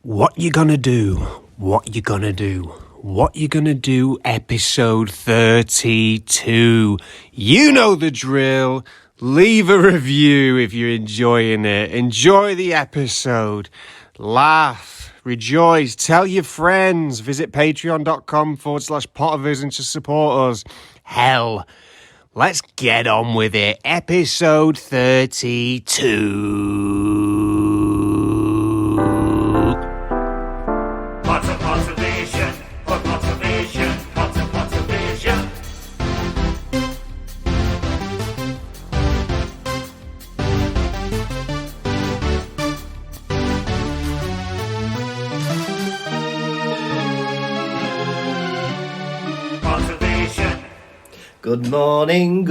What you gonna do? What you gonna do? What you gonna do? Episode 32. You know the drill. Leave a review if you're enjoying it. Enjoy the episode. Laugh. Rejoice. Tell your friends. Visit patreon.com/Pottervision to support us. Hell, let's get on with it. Episode 32. Pottervision, Pottervision, Pottervision. Pottervision. Good morning,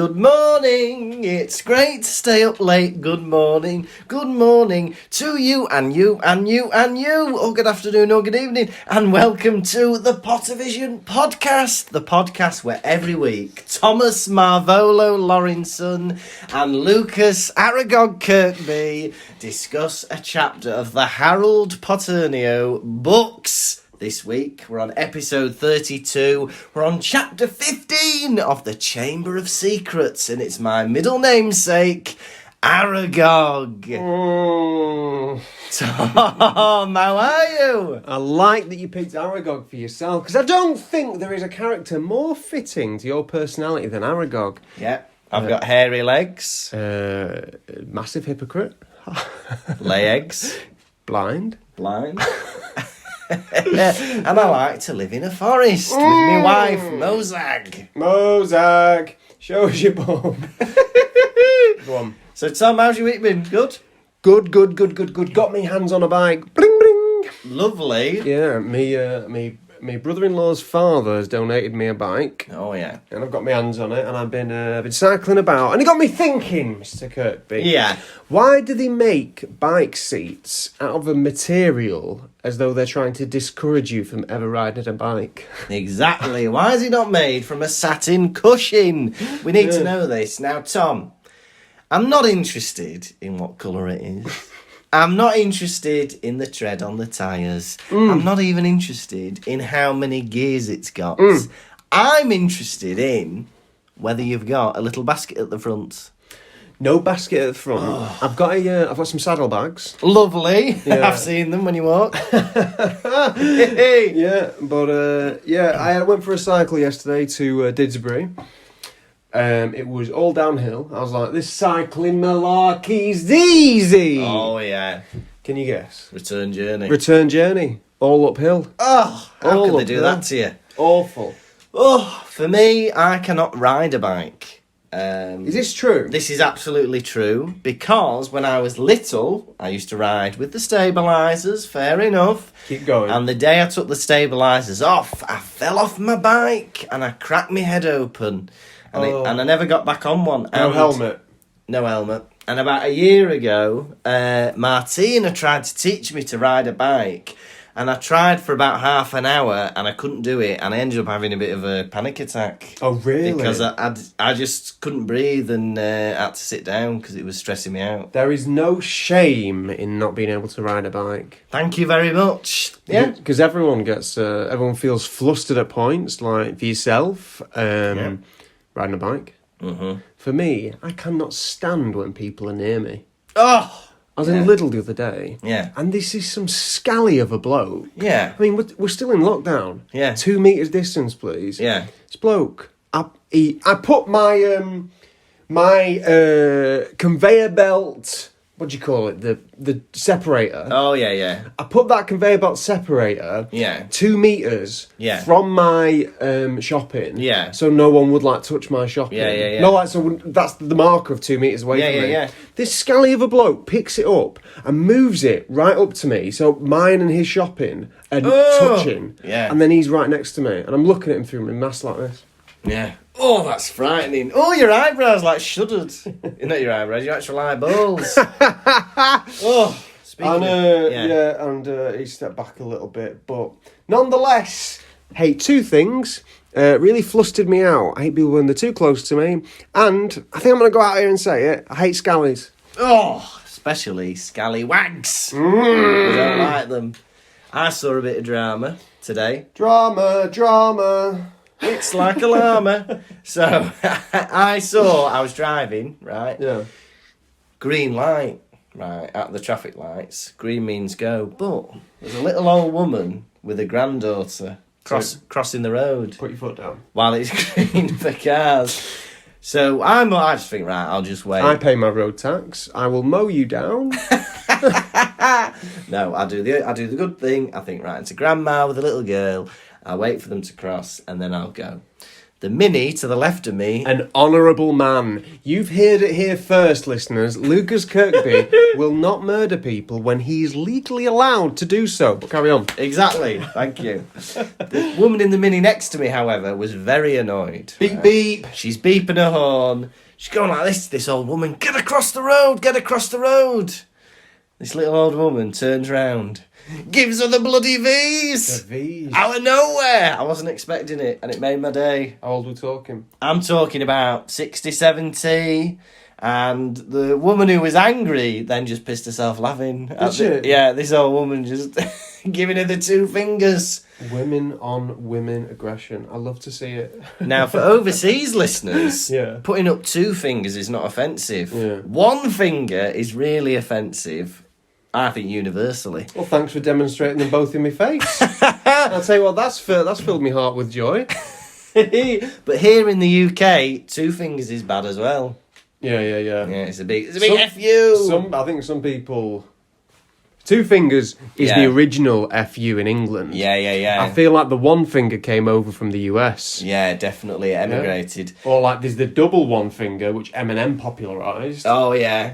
it's great to stay up late, good morning to you and you and you and you, or good afternoon or good evening, and welcome to the Pottervision podcast, the podcast where every week Thomas Marvolo Lawrenson and Lukas Aragog Kirkby discuss a chapter of the Harold Poternio books. This week, we're on episode 32. We're on chapter 15 of The Chamber of Secrets, and it's my middle namesake, Aragog. Tom, how are you? I like that you picked Aragog for yourself, because I don't think there is a character more fitting to your personality than Aragog. Yeah, I've got hairy legs. Massive hypocrite. Lay eggs. Blind. And I like to live in a forest with my wife, Mosag. Mosag, show us your bum. Go on. So, Tom, how's your week been? Good? Good. Got me hands on a bike. Bling, bling. Lovely. Yeah, me brother-in-law's father has donated me a bike. Oh, yeah. And I've got my hands on it, and I've been cycling about, and it got me thinking, Mr. Kirkby. Yeah. Why do they make bike seats out of a material as though they're trying to discourage you from ever riding a bike? Exactly. Why is it not made from a satin cushion? We need to know this. Now, Tom, I'm not interested in what colour it is. I'm not interested in the tread on the tyres. I'm not even interested in how many gears it's got. I'm interested in whether you've got a little basket at the front. No basket at the front. I've got some saddlebags. Lovely. Yeah. I've seen them when you walk. Yeah, but I went for a cycle yesterday to Didsbury. It was all downhill. I was like, this cycling malarkey's easy. Oh, yeah. Can you guess? Return journey. Return journey. All uphill. Oh, how All can they do uphill. that to you? Awful. Oh, for me, I cannot ride a bike. Is this true? This is absolutely true, because when I was little, I used to ride with the stabilisers, fair enough. Keep going. And the day I took the stabilisers off, I fell off my bike and I cracked my head open. And, and I never got back on one. No And- helmet. No helmet. And about a year ago, Martina tried to teach me to ride a bike. And I tried for about half an hour and I couldn't do it. And I ended up having a bit of a panic attack. Oh, really? Because I just couldn't breathe and had to sit down because it was stressing me out. There is no shame in not being able to ride a bike. Thank you very much. Yeah. Because everyone feels flustered at points, like for yourself, riding a bike. Mm-hmm. For me, I cannot stand when people are near me. Oh! I was in Lidl the other day. Yeah. And this is some scally of a bloke. Yeah. I mean, we're still in lockdown. Yeah. 2 metres distance, please. Yeah. This bloke, I put my conveyor belt, what do you call it? The separator. Oh, yeah. I put that conveyor belt separator 2 metres from my shopping. Yeah. So no one would touch my shopping. Yeah. No, so that's the marker of 2 metres away from me. Yeah. This scally of a bloke picks it up and moves it right up to me. So mine and his shopping are touching. Yeah. And then he's right next to me. And I'm looking at him through my mask like this. Yeah. Oh, that's frightening. Oh, your eyebrows shuddered. Not your eyebrows, your actual eyeballs. Oh, speaking And he stepped back a little bit. But nonetheless, hey, 2 things really flustered me out. I hate people when they're too close to me. And I think I'm going to go out here and say it. I hate scallies. Oh, especially scallywags. I don't like them. I saw a bit of drama today. Drama. It's like a llama. So I was driving, right? Yeah. Green light, right, at the traffic lights. Green means go. But there's a little old woman with a granddaughter crossing the road Put your foot down. while it's green for cars. So I just think, right, I'll just wait. I pay my road tax. I will mow you down. No, I do the good thing. I think, right, it's a grandma with a little girl. I'll wait for them to cross and then I'll go. The Mini to the left of me. An honourable man. You've heard it here first, listeners. Lukas Kirkby will not murder people when he is legally allowed to do so. But carry on. Exactly, thank you. The woman in the Mini next to me, however, was very annoyed. Beep, beep. She's beeping her horn. She's going like this old woman. Get across the road, get across the road. This little old woman turns round. Gives her the bloody V's. The V's. Out of nowhere. I wasn't expecting it, and it made my day. How old are we talking? I'm talking about 60, 70, and the woman who was angry then just pissed herself laughing. Did she? Yeah, this old woman just giving her the two fingers. Women on women aggression. I love to see it. Now, for overseas listeners, Yeah. putting up two fingers is not offensive. Yeah. One finger is really offensive, I think, universally. Well, thanks for demonstrating them both in my face. I'll tell you what, that's filled my heart with joy. But here in the UK, two fingers is bad as well. Yeah. Yeah, it's a big FU. I think some people... Two fingers is Yeah. the original FU in England. Yeah. I feel like the one finger came over from the US. Yeah, definitely emigrated. Or like there's the double one finger, which Eminem popularised. Oh, yeah.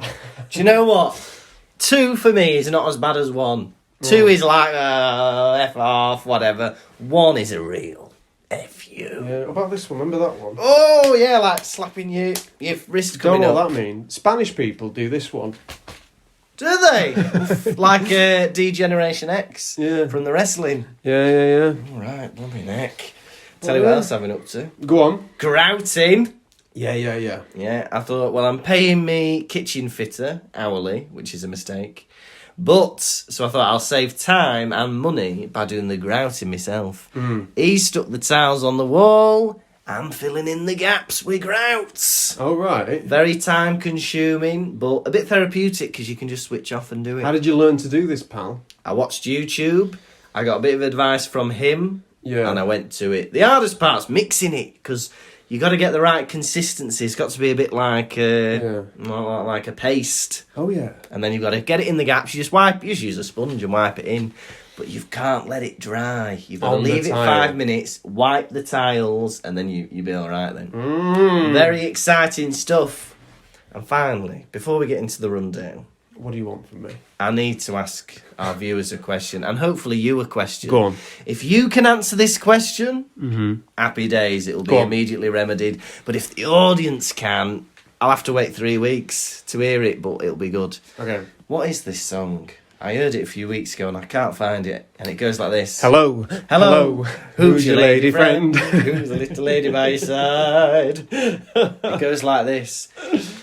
Do you know what? Two for me is not as bad as one. Two is like, F off, whatever. One is a real FU. Yeah, what about this one? Remember that one? Oh, yeah, like slapping your wrist Don't coming know up. what that means. Spanish people do this one. Do they? Like D-Generation X Yeah. from the wrestling. Yeah. All right, bloody neck. Tell you what else I've been up to. Go on. Grouting. Yeah. Yeah, I thought, well, I'm paying me kitchen fitter hourly, which is a mistake. So I thought I'll save time and money by doing the grouting myself. He stuck the tiles on the wall. I'm filling in the gaps with grouts. Oh, right. Very time consuming, but a bit therapeutic because you can just switch off and do it. How did you learn to do this, pal? I watched YouTube. I got a bit of advice from him. Yeah. And I went to it. The hardest part's mixing it because you got to get the right consistency. It's got to be a bit like like a paste. Oh, yeah. And then you've got to get it in the gaps. You just use a sponge and wipe it in. But you can't let it dry. You've got to On the leave it tile. 5 minutes, wipe the tiles, and then you'll be all right then. Mm. Very exciting stuff. And finally, before we get into the rundown, What do you want from me? I need to ask our viewers a question, and hopefully you a question. Go on. If you can answer this question, happy days, it'll be Go on. immediately remedied. But if the audience can, I'll have to wait 3 weeks to hear it, but it'll be good. Okay. What is this song? I heard it a few weeks ago and I can't find it. And it goes like this. Hello. Who's your lady friend? Who's the little lady by your side? It goes like this.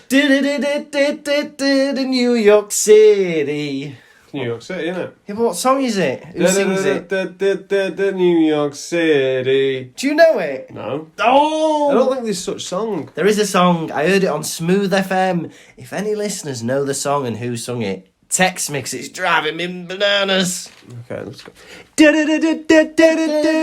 New York City. New York City, isn't it? Yeah, but what song is it? Who sings it? New York City. Do you know it? No. Oh! I don't think there's such song. There is a song. I heard it on Smooth FM. If any listeners know the song and who sung it, text me 'cause it's driving me bananas. Okay, let's go.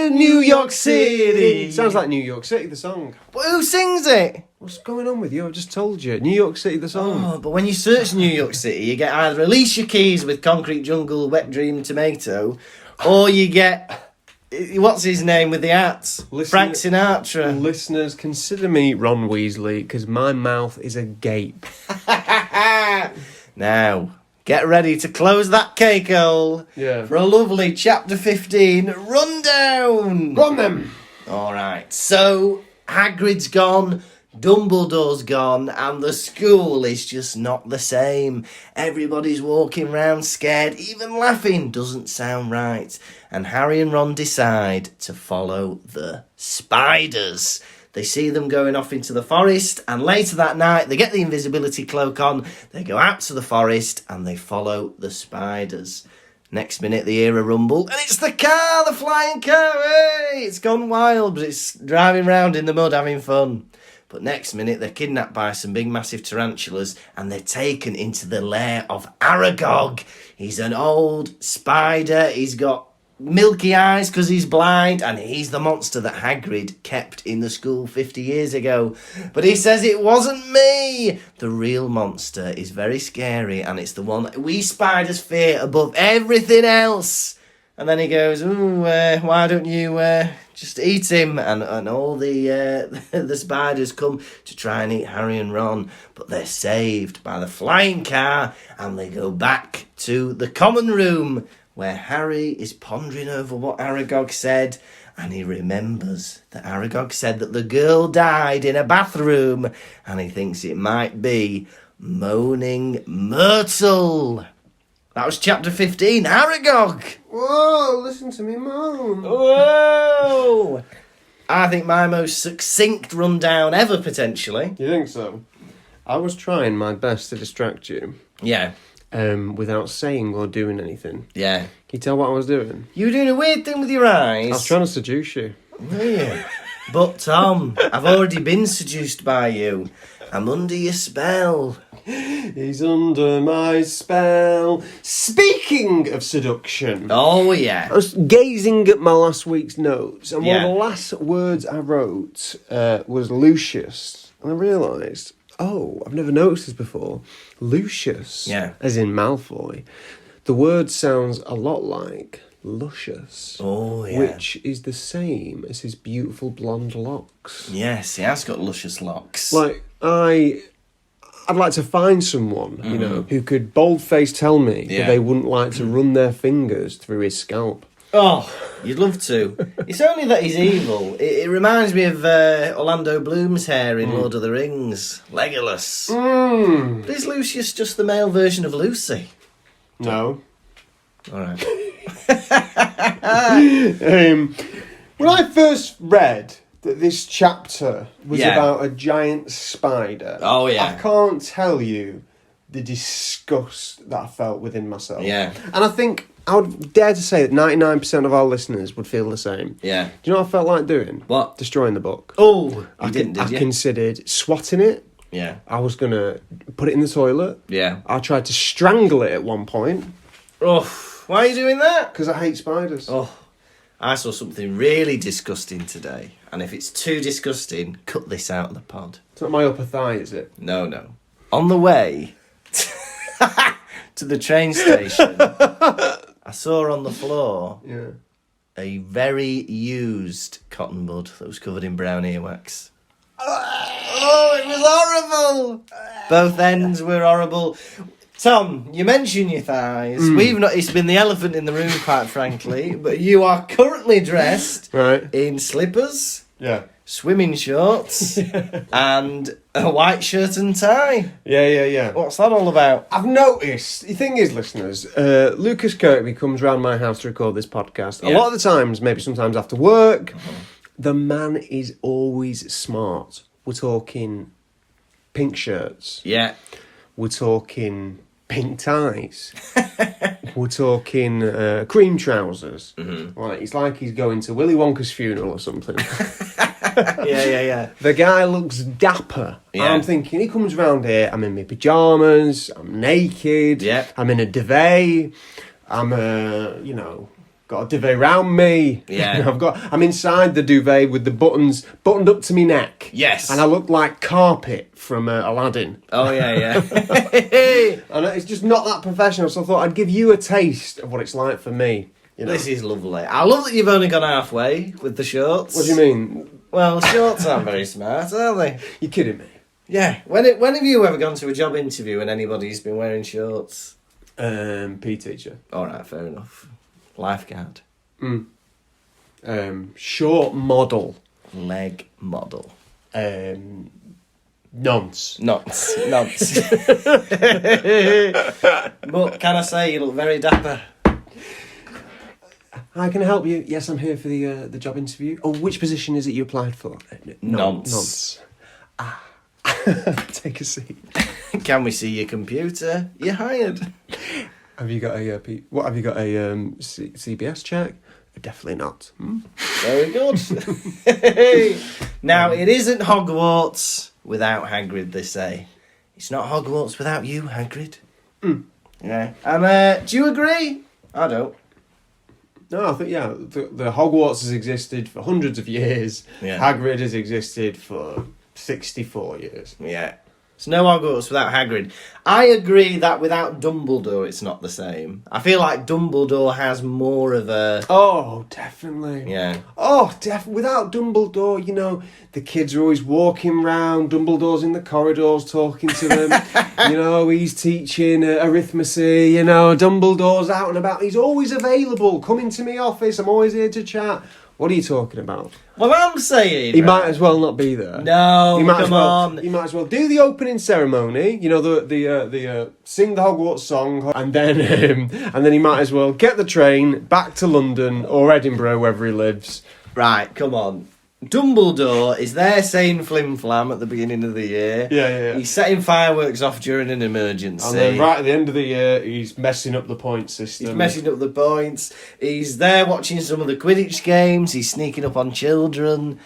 New York City. Sounds like New York City, the song. But who sings it? What's going on with you? I just told you. New York City, the song. Oh, but when you search New York City, you get either Alicia Keys with Concrete Jungle, Wet Dream Tomato, or you get, what's his name with the hats? Frank Sinatra. Listeners, consider me Ron Weasley, because my mouth is agape. Now, get ready to close that cake hole for a lovely Chapter 15 rundown. Run them! All right, so Hagrid's gone, Dumbledore's gone, and the school is just not the same. Everybody's walking round scared, even laughing doesn't sound right. And Harry and Ron decide to follow the spiders. They see them going off into the forest, and later that night, they get the invisibility cloak on, they go out to the forest, and they follow the spiders. Next minute, they hear a rumble, and it's the car, the flying car. Hey, it's gone wild, but it's driving round in the mud having fun. But next minute, they're kidnapped by some big, massive tarantulas, and they're taken into the lair of Aragog. He's an old spider. He's got milky eyes because he's blind, and he's the monster that Hagrid kept in the school 50 years ago. But he says it wasn't me. The real monster is very scary, and it's the one that we spiders fear above everything else. And then he goes, "Ooh, why don't you just eat him?" And all the the spiders come to try and eat Harry and Ron, but they're saved by the flying car, and they go back to the common room where Harry is pondering over what Aragog said, and he remembers that Aragog said that the girl died in a bathroom, and he thinks it might be Moaning Myrtle. That was chapter 15, Aragog. Whoa, listen to me moan. Whoa! I think my most succinct rundown ever, potentially. You think so? I was trying my best to distract you. Yeah. Without saying or doing anything. Yeah. Can you tell what I was doing? You were doing a weird thing with your eyes. I was trying to seduce you. Were you? But, Tom, I've already been seduced by you. I'm under your spell. He's under my spell. Speaking of seduction, Oh, yeah. I was gazing at my last week's notes, and one Yeah. of the last words I wrote was Lucius, and I realised, I've never noticed this before. Lucius, Yeah. as in Malfoy. The word sounds a lot like luscious, Oh, yeah. which is the same as his beautiful blonde locks. Yes, he has got luscious locks. Like, I'd like to find someone, you know, who could bold-faced tell me Yeah. that they wouldn't like to run their fingers through his scalp. Oh, you'd love to. It's only that he's evil. It reminds me of Orlando Bloom's hair in Lord of the Rings. Legolas. But is Lucius just the male version of Lucy? No. All right. When I first read that this chapter was Yeah. about a giant spider, Oh, yeah. I can't tell you the disgust that I felt within myself. Yeah. And I think I would dare to say that 99% of our listeners would feel the same. Yeah. Do you know what I felt like doing? What? Destroying the book. Oh, I did you? considered swatting it. Yeah. I was going to put it in the toilet. Yeah. I tried to strangle it at one point Oh, why are you doing that? because I hate spiders. Oh, I saw something really disgusting today. And if it's too disgusting, cut this out of the pod. It's not my upper thigh, is it? No. On the way to the train station, I saw on the floor Yeah. a very used cotton bud that was covered in brown earwax. Oh, it was horrible! Both ends were horrible. Tom, you mentioned your thighs. We've not. It's been the elephant in the room, quite frankly. But you are currently dressed Right. in slippers, Yeah. swimming shorts, and a white shirt and tie. Yeah. What's that all about? I've noticed, the thing is, listeners, Lukas Kirkby comes round my house to record this podcast. A Yeah. lot of the times, maybe sometimes after work, the man is always smart. We're talking pink shirts. Yeah. We're talking pink ties. We're talking cream trousers. Like, it's like he's going to Willy Wonka's funeral or something. Yeah. The guy looks dapper. Yeah. I'm thinking, he comes round here, I'm in my pyjamas, I'm naked, Yeah. I'm in a duvet, I'm, got a duvet round me. Yeah. I'm inside the duvet with the buttons buttoned up to my neck. Yes. And I look like carpet from Aladdin. Oh, yeah. And it's just not that professional, so I thought I'd give you a taste of what it's like for me. You know? This is lovely. I love that you've only gone halfway with the shorts. What do you mean? Well, the shorts aren't very smart, are they? You're kidding me. Yeah. When have you ever gone to a job interview and anybody's been wearing shorts? PE teacher. All right, fair enough. Lifeguard. Short model. Leg model. Nonce. Nonce. But can I say you look very dapper? Hi, can I help you? Yes, I'm here for the job interview. Oh, which position is it you applied for? Nonce. Take a seat. Can we see your computer? You're hired. Have you got a what? Have you got a CBS check? Definitely not. Very good. Now, it isn't Hogwarts without Hagrid, they say. It's not Hogwarts without you, Hagrid. Yeah. And do you agree? I don't. No, I think, the Hogwarts has existed for hundreds of years. Yeah. Hagrid has existed for 64 years. Yeah. It's no Hogwarts without Hagrid. I agree that without Dumbledore, it's not the same. I feel like Dumbledore has more of a... Oh, definitely. Yeah. Oh, without Dumbledore, you know, the kids are always walking round, Dumbledore's in the corridors talking to them, you know, he's teaching arithmetic, you know, Dumbledore's out and about, he's always available, come into my office, I'm always here to chat. What are you talking about? Well, I'm saying... He might as well not be there. No, He might come as well, on. He might as well do the opening ceremony, you know, the sing the Hogwarts song, and then he might as well get the train back to London or Edinburgh, wherever he lives. Right, come on. Dumbledore is there saying flim flam at the beginning of the year. Yeah. He's setting fireworks off during an emergency. And then right at the end of the year, he's messing up the point system. He's messing up the points. He's there watching some of the Quidditch games. He's sneaking up on children.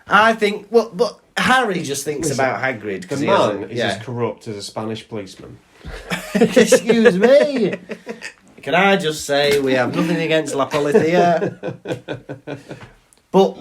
I think... Well, but Harry just thinks about Hagrid. The man is as corrupt as a Spanish policeman. Excuse me. Can I just say we have nothing against La Policia? But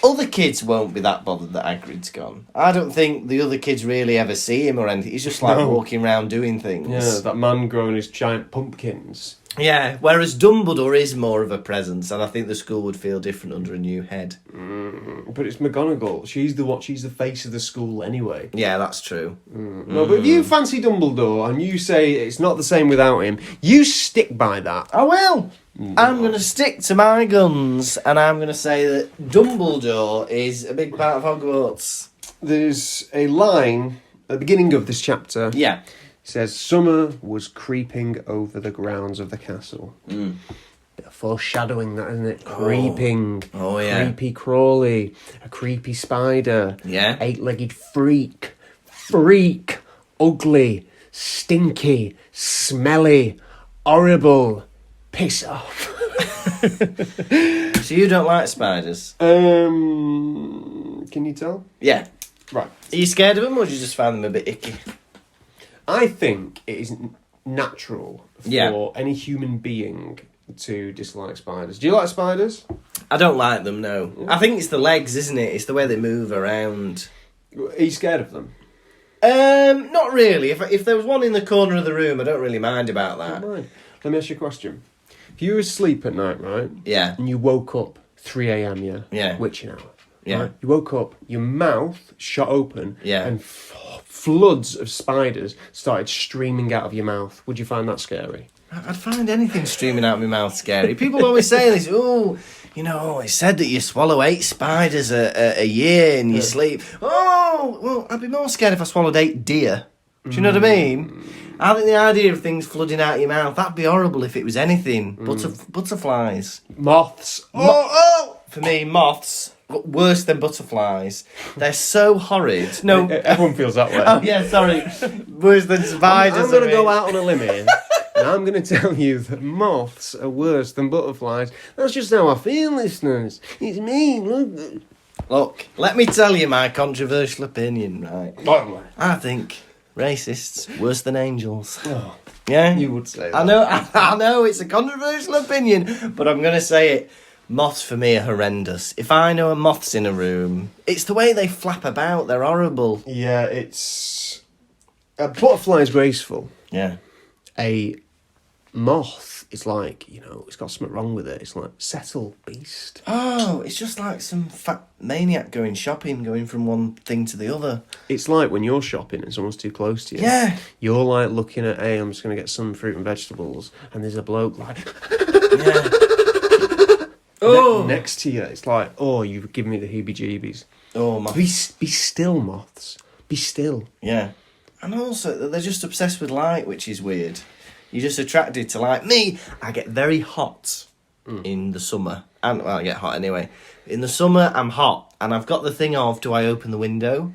other kids won't be that bothered that Hagrid's gone. I don't think the other kids really ever see him or anything. He's just like walking around doing things. Yeah, that man growing his giant pumpkins. Yeah, whereas Dumbledore is more of a presence, and I think the school would feel different under a new head. But it's McGonagall. She's the face of the school anyway. Yeah, that's true. No, but if you fancy Dumbledore and you say it's not the same without him, you stick by that. I will. I'm going to stick to my guns, and I'm going to say that Dumbledore is a big part of Hogwarts. There's a line at the beginning of this chapter. Yeah. It says, summer was creeping over the grounds of the castle. Bit of foreshadowing that, isn't it? Creeping. Oh, yeah. Creepy crawly. A creepy spider. Yeah. 8-legged freak. Freak. Ugly. Stinky. Smelly. Horrible. Piss off. So you don't like spiders? Can you tell? Yeah. Right. Are you scared of them, or do you just find them a bit icky? I think it is natural for Yeah. any human being to dislike spiders. Do you like spiders? I don't like them, no. I think it's the legs, isn't it? It's the way they move around. Are you scared of them? Not really. If there was one in the corner of the room, I don't really mind about that. Right. Let me ask you a question. If you were asleep at night, right? Yeah. And you woke up 3 a.m, yeah? Yeah. Witching hour. Yeah. Right? You woke up, your mouth shot open, Yeah. and floods of spiders started streaming out of your mouth. Would you find that scary? I'd find anything streaming out of my mouth scary. People always say this, it's said that you swallow 8 spiders a year in your sleep. Oh, well, I'd be more scared if I swallowed 8 deer. Do you know what I mean? I think the idea of things flooding out of your mouth, that'd be horrible if it was anything. Butterflies. Moths. For me, moths, worse than butterflies. They're so horrid. No, Everyone feels that way. oh yeah, sorry. Worse than spiders. I'm going to I go mean. out on a limb here, and I'm going to tell you that moths are worse than butterflies. That's just how I feel, listeners. It's me. Look, let me tell you my controversial opinion, right? I think racists worse than angels. Oh, Yeah? you would say that. I know, it's a controversial opinion, but I'm going to say it. Moths for me are horrendous. If I know a moth's in a room, it's the way they flap about. They're horrible. Yeah, it's... A butterfly is graceful. Yeah. A moth is like, it's got something wrong with it. It's like, settle, beast. Oh, it's just like some fat maniac going shopping, going from one thing to the other. It's like when you're shopping and someone's too close to you. Yeah. You're like looking at, hey, I'm just going to get some fruit and vegetables. And there's a bloke like... Yeah. Oh. Next to you. It's like, oh, you've given me the heebie-jeebies. Oh, my. Be still, moths. Be still. Yeah. And also, they're just obsessed with light, which is weird. You're just attracted to light. Me, I get very hot in the summer. And, well, I get hot anyway. In the summer, I'm hot. And I've got the thing of, do I open the window?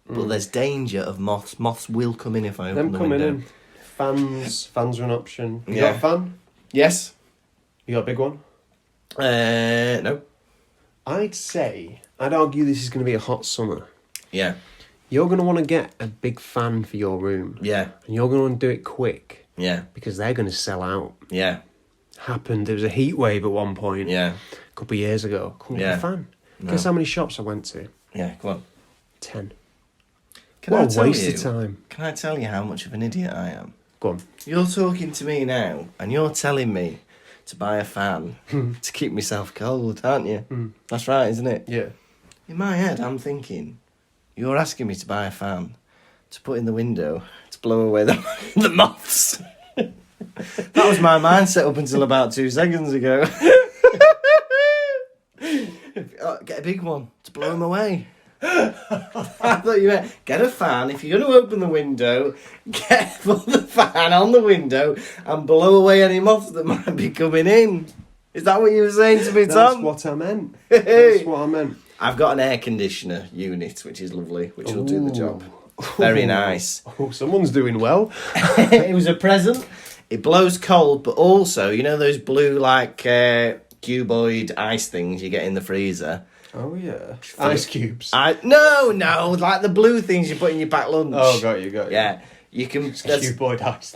But there's danger of moths. Moths will come in if I open the window. In. Fans are an option. You Yeah. got a fan? Yes. You got a big one? No. I'd argue this is going to be a hot summer. Yeah. You're going to want to get a big fan for your room. Yeah. And you're going to want to do it quick. Yeah. Because they're going to sell out. Yeah. Happened. There was a heat wave at one point. Yeah. A couple of years ago. Couldn't get Yeah. a fan. No. Guess how many shops I went to? Yeah. Come on. 10. Can What I a tell waste you? of time. Can I tell you how much of an idiot I am? Go on. You're talking to me now, and you're telling me to buy a fan to keep myself cold, aren't you? That's right, isn't it? Yeah. In my head, I'm thinking, you're asking me to buy a fan to put in the window to blow away the moths. That was my mindset up until about 2 seconds ago. Get a big one to blow them away. I thought you meant get a fan. If you're going to open the window, put the fan on the window and blow away any moths that might be coming in. Is that what you were saying to me, That's Tom? what I meant. That's what I meant. I've got an air conditioner unit, which is lovely, which will do the job. Ooh. Very nice. Oh, someone's doing well. It was a present. It blows cold, but also, you know those blue, like, cuboid ice things you get in the freezer? Oh, yeah. Ice cubes. No, like the blue things you put in your back lunch. Oh, got you. Yeah, you can... Cuboid ice.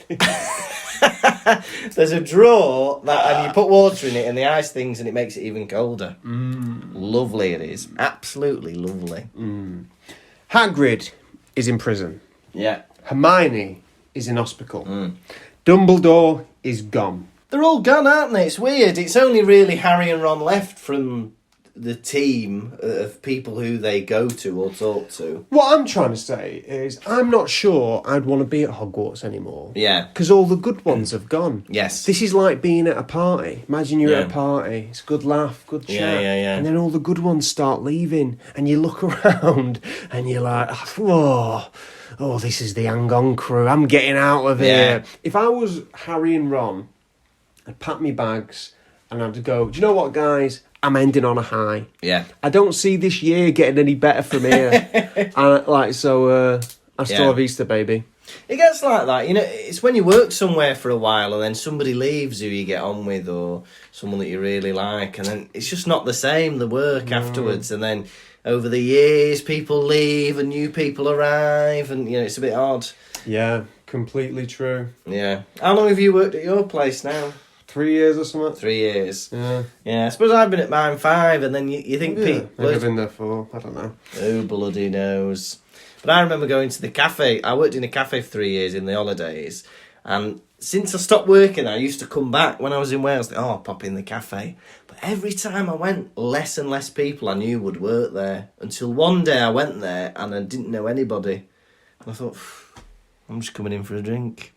There's a drawer, and you put water in it and the ice things, and it makes it even colder. Lovely it is. Absolutely lovely. Hagrid is in prison. Yeah. Hermione is in hospital. Dumbledore is gone. They're all gone, aren't they? It's weird. It's only really Harry and Ron left from the team of people who they go to or talk to. What I'm trying to say is I'm not sure I'd want to be at Hogwarts anymore. Yeah. Because all the good ones have gone. Yes. This is like being at a party. Imagine you're Yeah. at a party. It's a good laugh, good chat. Yeah. And then all the good ones start leaving. And you look around and you're like, oh, this is the Yangon crew. I'm getting out of here. If I was Harry and Ron, I'd pack my bags and I'd go, do you know what, guys? I'm ending on a high. Yeah. I don't see this year getting any better from here. I still have Easter, baby. It gets like that, you know. It's when you work somewhere for a while and then somebody leaves who you get on with, or someone that you really like, and then it's just not the same, the work afterwards. And then over the years people leave and new people arrive, and you know, it's a bit odd. Yeah, completely true. Yeah. How long have you worked at your place now? 3 years or something. 3 years. Yeah. Yeah, I suppose I've been at mine 5, and then you think Maybe I've been there for, I don't know. who bloody knows. But I remember going to the cafe. I worked in a cafe for 3 years in the holidays, and since I stopped working, I used to come back when I was in Wales. I'll pop in the cafe. But every time I went, less and less people I knew would work there. Until one day I went there and I didn't know anybody. And I thought, I'm just coming in for a drink.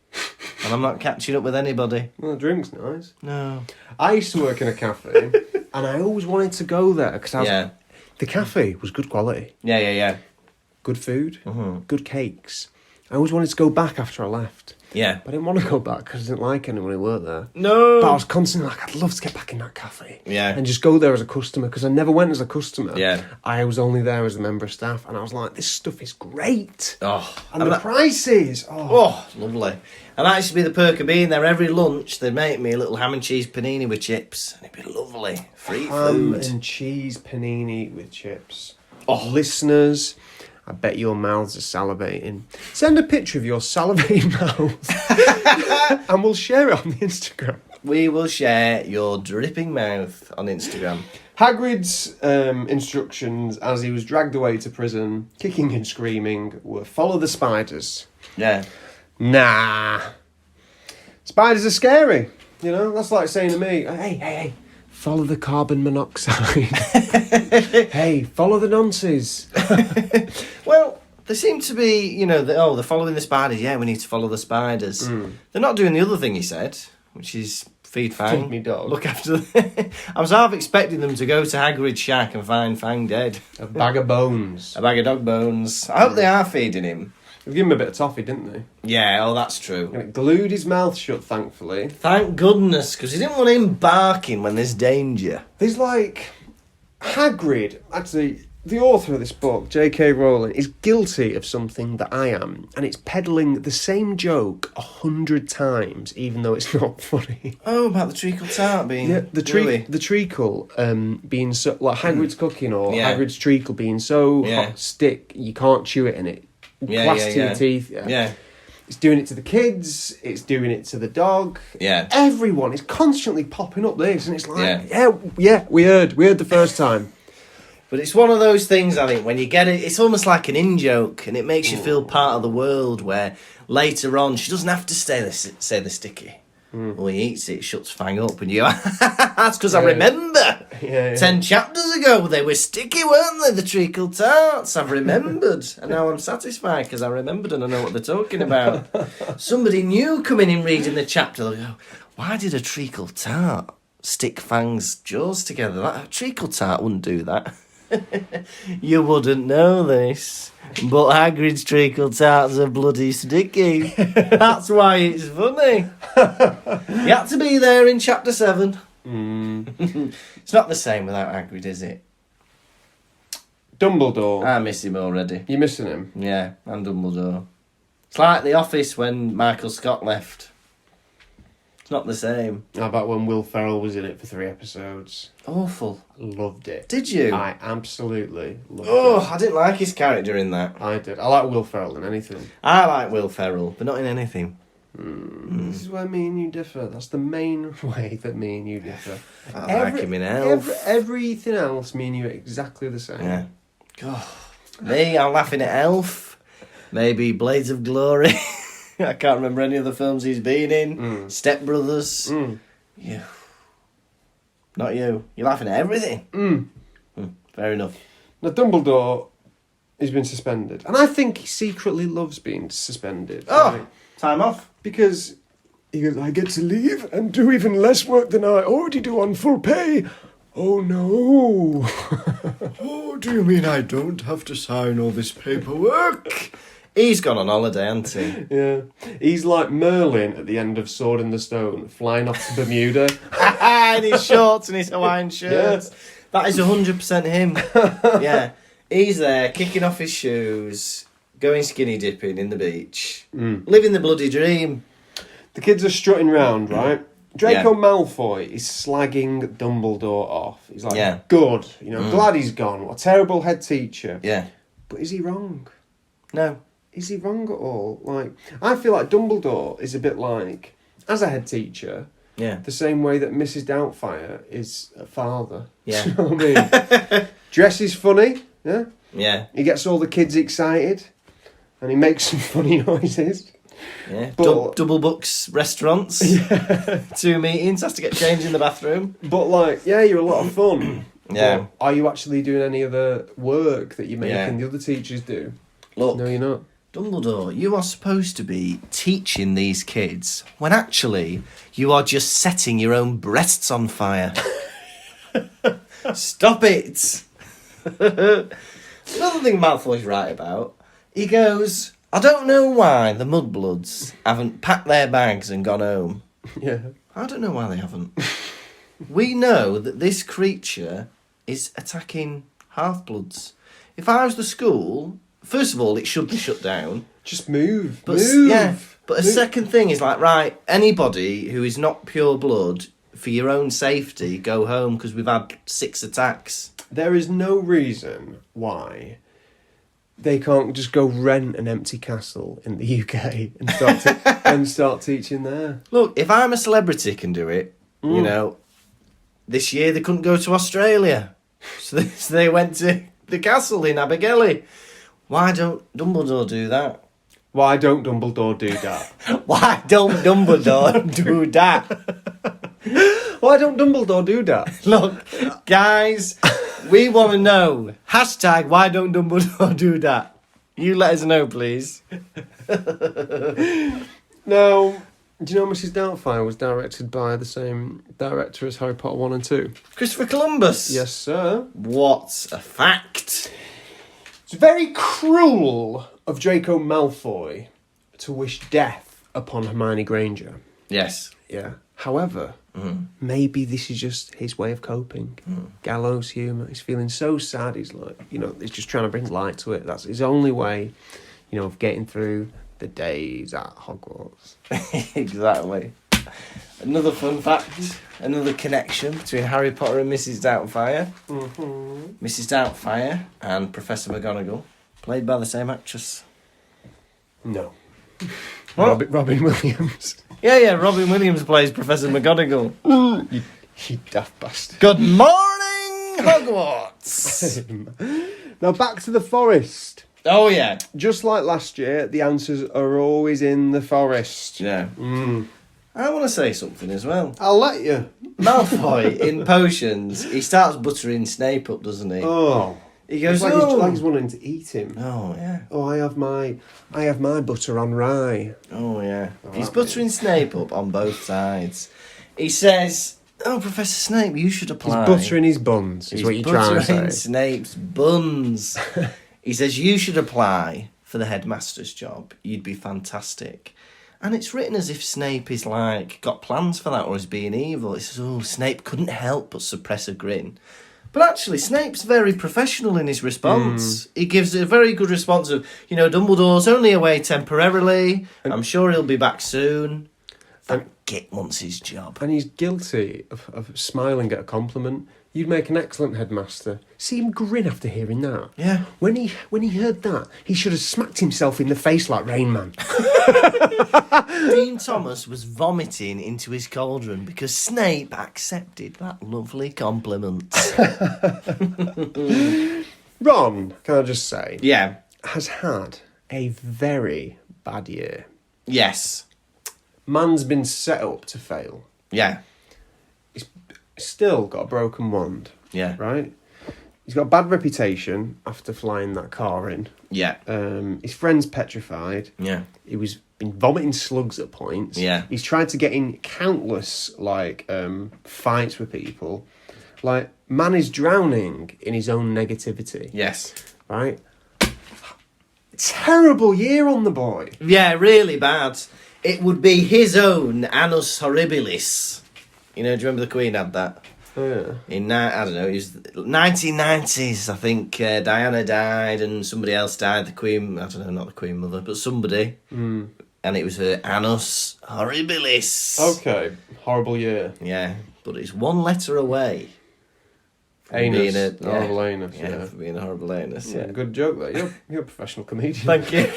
And I'm not catching up with anybody. Well, the drink's nice. No. I used to work in a cafe, and I always wanted to go there because Yeah. the cafe was good quality, Yeah. good food, good cakes. I always wanted to go back after I left. Yeah. But I didn't want to go back because I didn't like anyone who worked there. No. But I was constantly like, I'd love to get back in that cafe. Yeah. And just go there as a customer, because I never went as a customer. Yeah. I was only there as a member of staff, and I was like, this stuff is great. Oh. And the prices. Oh, lovely. And that used to be the perk of being there. Every lunch, they'd make me a little ham and cheese panini with chips. And it'd be lovely. Free Ham food. and cheese panini with chips. Oh, listeners, I bet your mouths are salivating. Send a picture of your salivating mouth and we'll share it on the Instagram. We will share your dripping mouth on Instagram. Hagrid's instructions as he was dragged away to prison, kicking and screaming, were follow the spiders. Yeah. Nah. Spiders are scary. You know, that's like saying to me, hey, follow the carbon monoxide. Hey, follow the nonces. Well, they seem to be, you know, they're following the spiders. Yeah, we need to follow the spiders. They're not doing the other thing he said, which is feed Fang. Feed me dog. Look after them. I was half expecting them to go to Hagrid's shack and find Fang dead. A bag of bones. A bag of dog bones. I hope they are feeding him. They gave him a bit of toffee, didn't they? Yeah, that's true. And it glued his mouth shut, thankfully. Thank goodness, because he didn't want him barking when there's danger. There's like... Hagrid, actually, the author of this book, J.K. Rowling, is guilty of something that I am, and it's peddling the same joke 100 times, even though it's not funny. Oh, about the treacle tart being the treacle being so like Hagrid's cooking or Yeah. Hagrid's treacle being so Yeah. hot stick you can't chew it and it blasts your teeth. Yeah. It's doing it to the kids. It's doing it to the dog. Yeah. Everyone is constantly popping up this, and it's like, Yeah. yeah, we heard the first time. But it's one of those things, I think, when you get it, it's almost like an in-joke, and it makes you feel part of the world, where later on, she doesn't have to say the sticky. Well, he eats it, shuts Fang up, and you that's because I remember. 10 chapters ago, they were sticky, weren't they, the treacle tarts? I've remembered, and now I'm satisfied, because I remembered and I know what they're talking about. Somebody new coming in reading the chapter, they'll go, why did a treacle tart stick Fang's jaws together? A treacle tart wouldn't do that. You wouldn't know this, but Hagrid's treacle tarts are bloody sticky. That's why it's funny. You had to be there in chapter 7. It's not the same without Hagrid, is it? Dumbledore. I miss him already. You're missing him. Yeah, and Dumbledore. It's like The Office when Michael Scott left. It's not the same. How about when Will Ferrell was in it for 3 episodes? Awful. Loved it. Did you? I absolutely loved Oh, it. I didn't like his character in that. I did. I like Will Ferrell in anything. I like Will Ferrell, but not in anything. This is where me and you differ. That's the main way that me and you differ. I like him in Elf. Everything else, me and you are exactly the same. Yeah. God. Me, I'm laughing at Elf. Maybe Blades of Glory. I can't remember any other films he's been in. Step Brothers. You. Not you. You're laughing at everything. Fair enough. Now, Dumbledore has been suspended. And I think he secretly loves being suspended. Oh, right? time off. Because he goes, I get to leave and do even less work than I already do on full pay. Oh, no. Oh, do you mean I don't have to sign all this paperwork? He's gone on holiday, hasn't he? Yeah. He's like Merlin at the end of Sword in the Stone, flying off to Bermuda. In his shorts and his Hawaiian shirts. That is 100% him. Yeah. He's there, kicking off his shoes, going skinny dipping in the beach, living the bloody dream. The kids are strutting round, right? Draco Malfoy is slagging Dumbledore off. He's like, good, glad he's gone. What a terrible head teacher. Yeah. But is he wrong? No. Is he wrong at all? Like, I feel like Dumbledore is a bit like, as a head teacher, the same way that Mrs. Doubtfire is a father. Yeah. You know what I mean? Dresses funny, yeah? Yeah. He gets all the kids excited, and he makes some funny noises. Yeah. But, double books restaurants. 2 meetings, has to get changed in the bathroom. But like, yeah, you're a lot of fun. Yeah. But are you actually doing any other work that you're making the other teachers do? Look. No, you're not. Dumbledore, you are supposed to be teaching these kids when actually you are just setting your own breasts on fire. Stop it! Another thing Malfoy's right about, he goes, I don't know why the Mudbloods haven't packed their bags and gone home. Yeah. I don't know why they haven't. We know that this creature is attacking Half-Bloods. If I was the school... First of all, it should be shut down. Just move. But move. Yeah, but a second thing is like, right, anybody who is not pure blood, for your own safety, go home because we've had 6 attacks. There is no reason why they can't just go rent an empty castle in the UK and start teaching there. Look, if I'm a celebrity can do it, this year they couldn't go to Australia. So they went to the castle in Abergele. Why don't Dumbledore do that? Why don't Dumbledore do that? Why don't Dumbledore do that? Why don't Dumbledore do that? Look, guys, we want to know. Hashtag, why don't Dumbledore do that? You let us know, please. Now, do you know Mrs. Doubtfire was directed by the same director as Harry Potter 1 and 2? Christopher Columbus. Yes, sir. What a fact. It's very cruel of Draco Malfoy to wish death upon Hermione Granger. Yes. Yeah. However, maybe this is just his way of coping. Gallows humour. He's feeling so sad. He's like, he's just trying to bring light to it. That's his only way, of getting through the days at Hogwarts. Exactly. Another fun fact, another connection between Harry Potter and Mrs. Doubtfire. Mrs. Doubtfire and Professor McGonagall, played by the same actress. No. What? Robin Williams. Yeah, Robin Williams plays Professor McGonagall. You daft bastard. Good morning, Hogwarts! Now back to the forest. Oh, yeah. Just like last year, the answers are always in the forest. Yeah. I want to say something as well. I'll let you. Malfoy, in Potions, he starts buttering Snape up, doesn't he? Oh. He goes, It's like he's wanting to eat him. Oh, yeah. Oh, I have my butter on rye. Oh, yeah. He's buttering Snape up on both sides. He says, Professor Snape, you should apply. He's buttering his buns, is what you're trying to buttering say. Snape's buns. He says, you should apply for the headmaster's job. You'd be fantastic. And it's written as if Snape is got plans for that or is being evil. It says, Snape couldn't help but suppress a grin. But actually, Snape's very professional in his response. He gives a very good response of, Dumbledore's only away temporarily. I'm sure he'll be back soon. That git wants his job. And he's guilty of smiling at a compliment. You'd make an excellent headmaster. See him grin after hearing that. Yeah. When he heard that, he should have smacked himself in the face like Rain Man. Dean Thomas was vomiting into his cauldron because Snape accepted that lovely compliment. Ron, can I just say, Yeah. has had a very bad year. Yes. Man's been set up to fail. Yeah. He's still got a broken wand, Yeah. right? He's got a bad reputation after flying that car in. Yeah. His friend's petrified. Yeah. He was been vomiting slugs at points. Yeah. He's tried to get in countless fights with people. Man is drowning in his own negativity. Yes. Right? Terrible year on the boy. Yeah, really bad. It would be his own Annus Horribilis. Do you remember the Queen had that? Oh, yeah. In, I don't know, it was 1990s, I think. Diana died and somebody else died. The Queen, I don't know, not the Queen Mother, but somebody. And it was her Annus Horribilis. Okay. Horrible year. Yeah, but it's one letter away. from Anus. being Horrible anus, yeah. from being a horrible anus, yeah. Good joke there. You're a professional comedian. Thank you.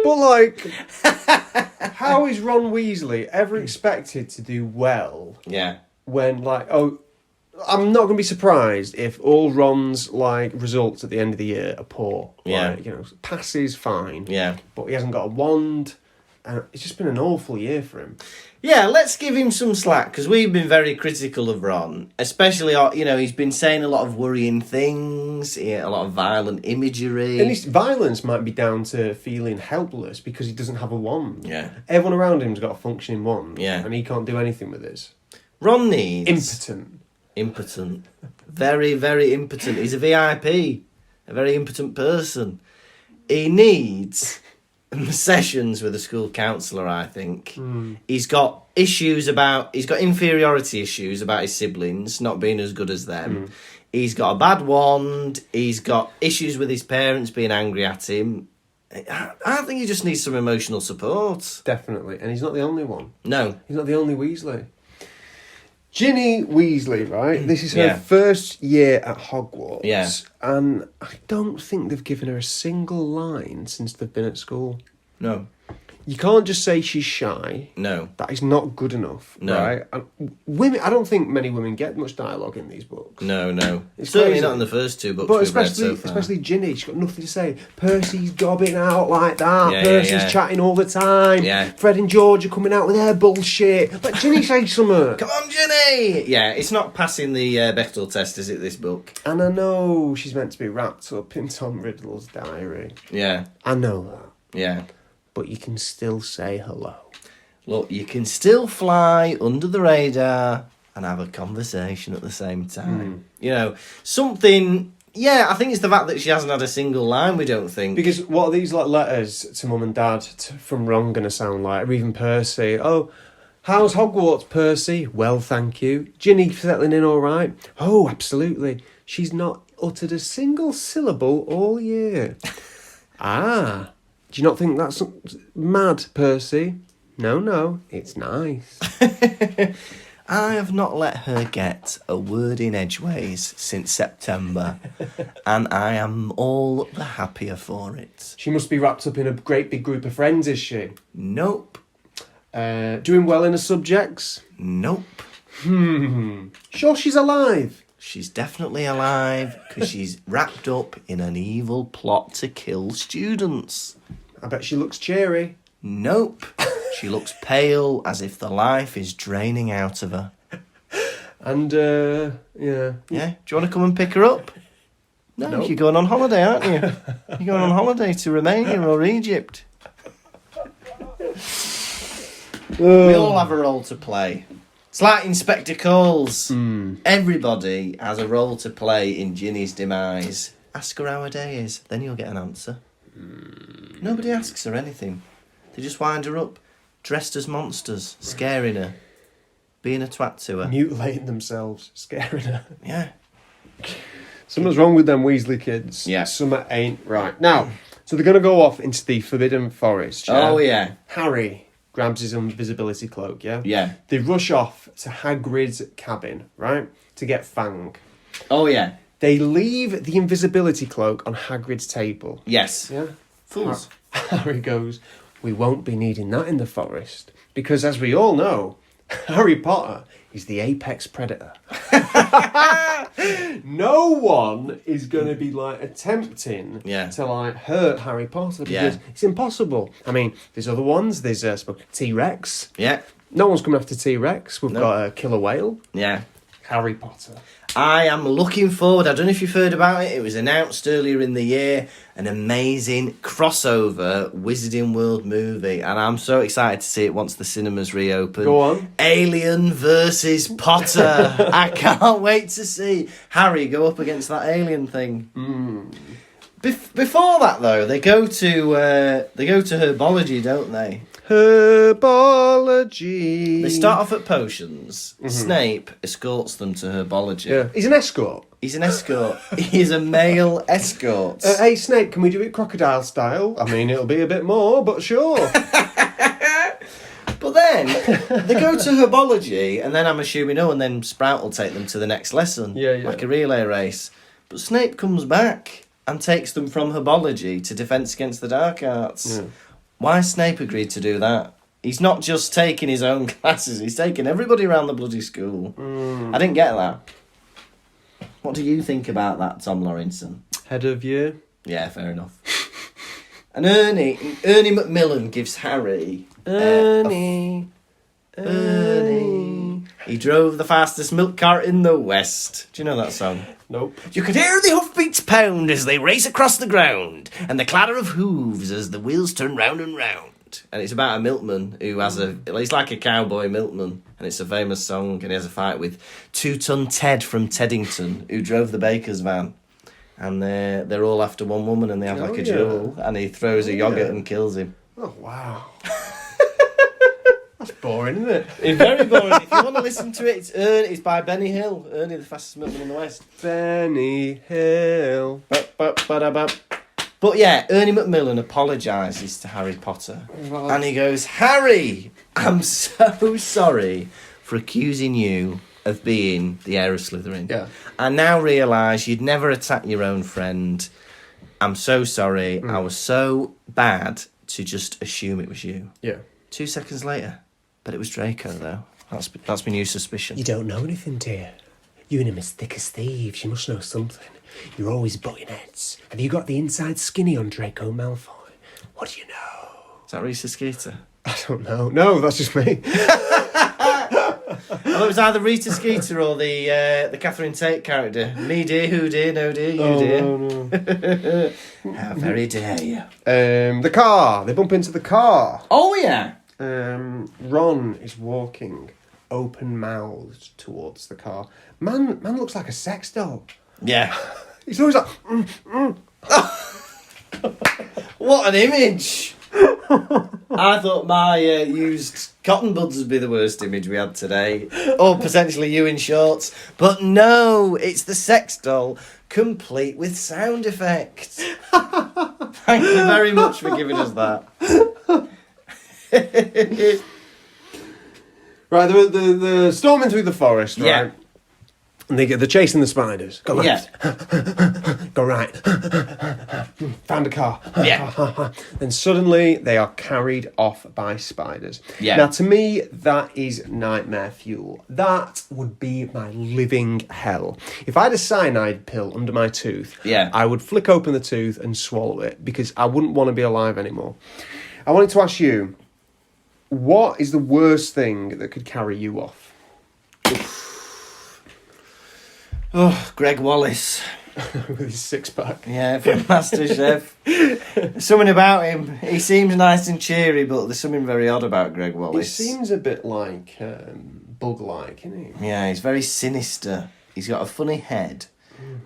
But how is Ron Weasley ever expected to do well Yeah. when I'm not going to be surprised if all Ron's results at the end of the year are poor. Yeah. Passes fine. Yeah. But he hasn't got a wand. And it's just been an awful year for him. Yeah, let's give him some slack, because we've been very critical of Ron. Especially, he's been saying a lot of worrying things, a lot of violent imagery. And his violence might be down to feeling helpless because he doesn't have a wand. Yeah. Everyone around him's got a functioning wand. Yeah. And he can't do anything with his. Ron needs... Impotent. Very, very impotent. He's a VIP. A very impotent person. He needs... sessions with a school counsellor, I think. He's got inferiority issues about his siblings not being as good as them. He's got a bad wand. He's got issues with his parents being angry at him. I think he just needs some emotional support. Definitely. And he's not the only one. No. He's not the only Weasley. Ginny Weasley, right? This is her Yeah. first year at Hogwarts. Yeah. And I don't think they've given her a single line since they've been at school. No. You can't just say she's shy. No. That is not good enough, No. right? And women, I don't think many women get much dialogue in these books. No. It's Certainly crazy. not in the first two books But we've read so far. especially Ginny, she's got nothing to say. Percy's gobbing out like that. Yeah, Percy's yeah. chatting all the time. Yeah. Fred and George are coming out with their bullshit. Let Ginny say something. Come on, Ginny! Yeah, it's not passing the Bechdel test, is it, this book? And I know she's meant to be wrapped up in Tom Riddle's diary. Yeah. I know that. Yeah. But you can still say hello. Look, you can still fly under the radar and have a conversation at the same time. Something... Yeah, I think it's the fact that she hasn't had a single line, we don't think. Because what are these letters to mum and dad from Ron going to sound like? Or even Percy? Oh, How's Hogwarts, Percy? Well, thank you. Ginny settling in all right? Oh, absolutely. She's not uttered a single syllable all year. Ah, do you not think that's mad, Percy? No, it's nice. I have not let her get a word in edgeways since September, and I am all the happier for it. She must be wrapped up in a great big group of friends, is she? Nope. Doing well in her subjects? Nope. Sure she's alive? She's definitely alive because she's wrapped up in an evil plot to kill students. I bet she looks cheery. Nope. She looks pale as if the life is draining out of her. And, yeah. Yeah? Do you want to come and pick her up? No, Nope. you're going on holiday, aren't you? You're going on holiday to Romania or Egypt. We all have a role to play. It's like Inspector Calls. Everybody has a role to play in Ginny's demise. Ask her how her day is, then you'll get an answer. Nobody asks her anything. They just wind her up, dressed as monsters, scaring her, being a twat to her. Mutilating themselves, scaring her. Yeah. Something's wrong with them Weasley kids. Yeah. Something ain't right. Now, so they're going to go off into the Forbidden Forest, yeah? Oh, yeah. Harry grabs his invisibility cloak, yeah? Yeah. They rush off to Hagrid's cabin, right? To get Fang. Oh, yeah. They leave the invisibility cloak on Hagrid's table. Yes. Yeah? Fools. Harry goes, we won't be needing that in the forest. Because as we all know, Harry Potter is the apex predator. No one is going to be like attempting to like hurt Harry Potter because it's impossible. I mean, there's other ones. There's T-Rex. Yeah. No one's coming after T-Rex. We've got a killer whale. Yeah. Harry Potter. I am looking forward. I don't know if you've heard about it. It was announced earlier in the year. An amazing crossover Wizarding World movie. And I'm so excited to see it once the cinemas reopen. Go on. Alien versus Potter. I can't wait to see Harry go up against that alien thing. Before that, though, they go to herbology, don't they? Herbology. They start off at potions. Snape escorts them to herbology. Yeah. He's an escort. He's an escort. He's a male escort. Hey, Snape, can we do it crocodile style? I mean, it'll be a bit more, but sure. But then, they go to herbology, and then I'm assuming, and then Sprout will take them to the next lesson. Yeah. Like a relay race. But Snape comes back and takes them from herbology to Defence Against the Dark Arts. Yeah. Why Snape agreed to do that? He's not just taking his own classes, he's taking everybody around the bloody school. I didn't get that. What do you think about that, Tom Lawrenson? Head of year. Yeah, fair enough. And Ernie Macmillan gives Harry... Ernie. He drove the fastest milk cart in the West. Do you know that song? Nope. You could hear the hoofbeats pound as they race across the ground, and the clatter of hooves as the wheels turn round and round. And it's about a milkman who has he's like a cowboy milkman, and it's a famous song, and he has a fight with 2-ton Ted from Teddington, who drove the baker's van. And they're all after one woman, and they have like a duel, and he throws a yoghurt and kills him. Oh, wow. That's boring, isn't it? It's very boring. If you want to listen to it, it's by Benny Hill. Ernie, the fastest milkman in the West. Benny Hill. But yeah, Ernie Macmillan apologises to Harry Potter. Right. And he goes, Harry, I'm so sorry for accusing you of being the heir of Slytherin. Yeah. I now realise you'd never attack your own friend. I'm so sorry. I was so bad to just assume it was you. Yeah. 2 seconds later. But it was Draco, though. That's my new suspicion. You don't know anything, dear. You and him as thick as thieves. You must know something. You're always butting heads. Have you got the inside skinny on Draco Malfoy? What do you know? Is that Rita Skeeter? I don't know. No, that's just me. Well, it was either Rita Skeeter or the Catherine Tate character. Me dear, who dear, no dear, you dear. No. How very dare you. The car. They bump into the car. Oh, yeah. Ron is walking open-mouthed towards the car. Man looks like a sex doll. Yeah. He's always like... What an image. I thought my used cotton buds would be the worst image we had today. Or potentially you in shorts. But no, it's the sex doll, complete with sound effects. Thank you very much for giving us that. Right, they're storming through the forest, right? Yeah. And they're chasing the spiders. Go left. Yeah. Go right. Found a car. Yeah. Then suddenly they are carried off by spiders. Yeah. Now, to me, that is nightmare fuel. That would be my living hell. If I had a cyanide pill under my tooth, Yeah. I would flick open the tooth and swallow it because I wouldn't want to be alive anymore. I wanted to ask you, what is the worst thing that could carry you off? Oh, Greg Wallace. With his six-pack. Yeah, from MasterChef. There's something about him. He seems nice and cheery, but there's something very odd about Greg He Wallace. seems a bit like bug-like, isn't he? Yeah, he's very sinister. He's got a funny head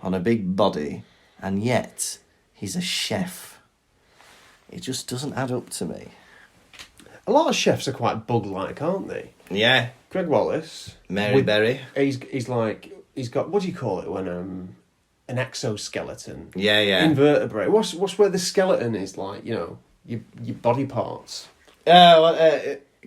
on a big body, and yet he's a chef. It just doesn't add up to me. A lot of chefs are quite bug-like, aren't they? Yeah. Greg Wallace. Mary Berry. He's like, he's got, what do you call it when an exoskeleton? Yeah, yeah. Invertebrate. What's where the skeleton is like, you know, your body parts?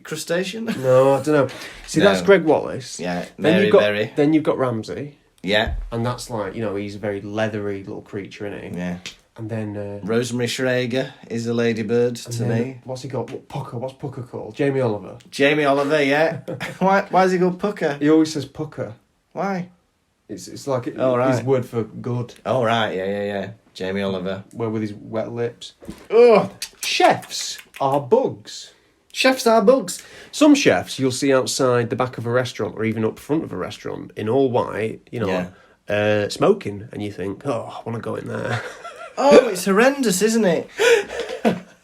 Crustacean? No, I don't know. See, No. that's Greg Wallace. Yeah, Then Mary you've got, Berry. Then you've got Ramsay, Yeah, and that's like, you know, he's a very leathery little creature, isn't he? yeah. And then Rosemary Schrager is a ladybird to then, me. what's he got? Pucker. What's Pucker called? Jamie Oliver. Jamie Oliver, yeah. Why is he called Pucker? He always says Pucker. Why? It's like Oh, right. his word for good. Oh, right, yeah. Jamie Oliver. Where with his wet lips. Oh, Chefs are bugs. chefs are bugs. Some chefs you'll see outside the back of a restaurant or even up front of a restaurant in all white, you know, smoking, and you think, oh, I want to go in there. Oh, it's horrendous, isn't it?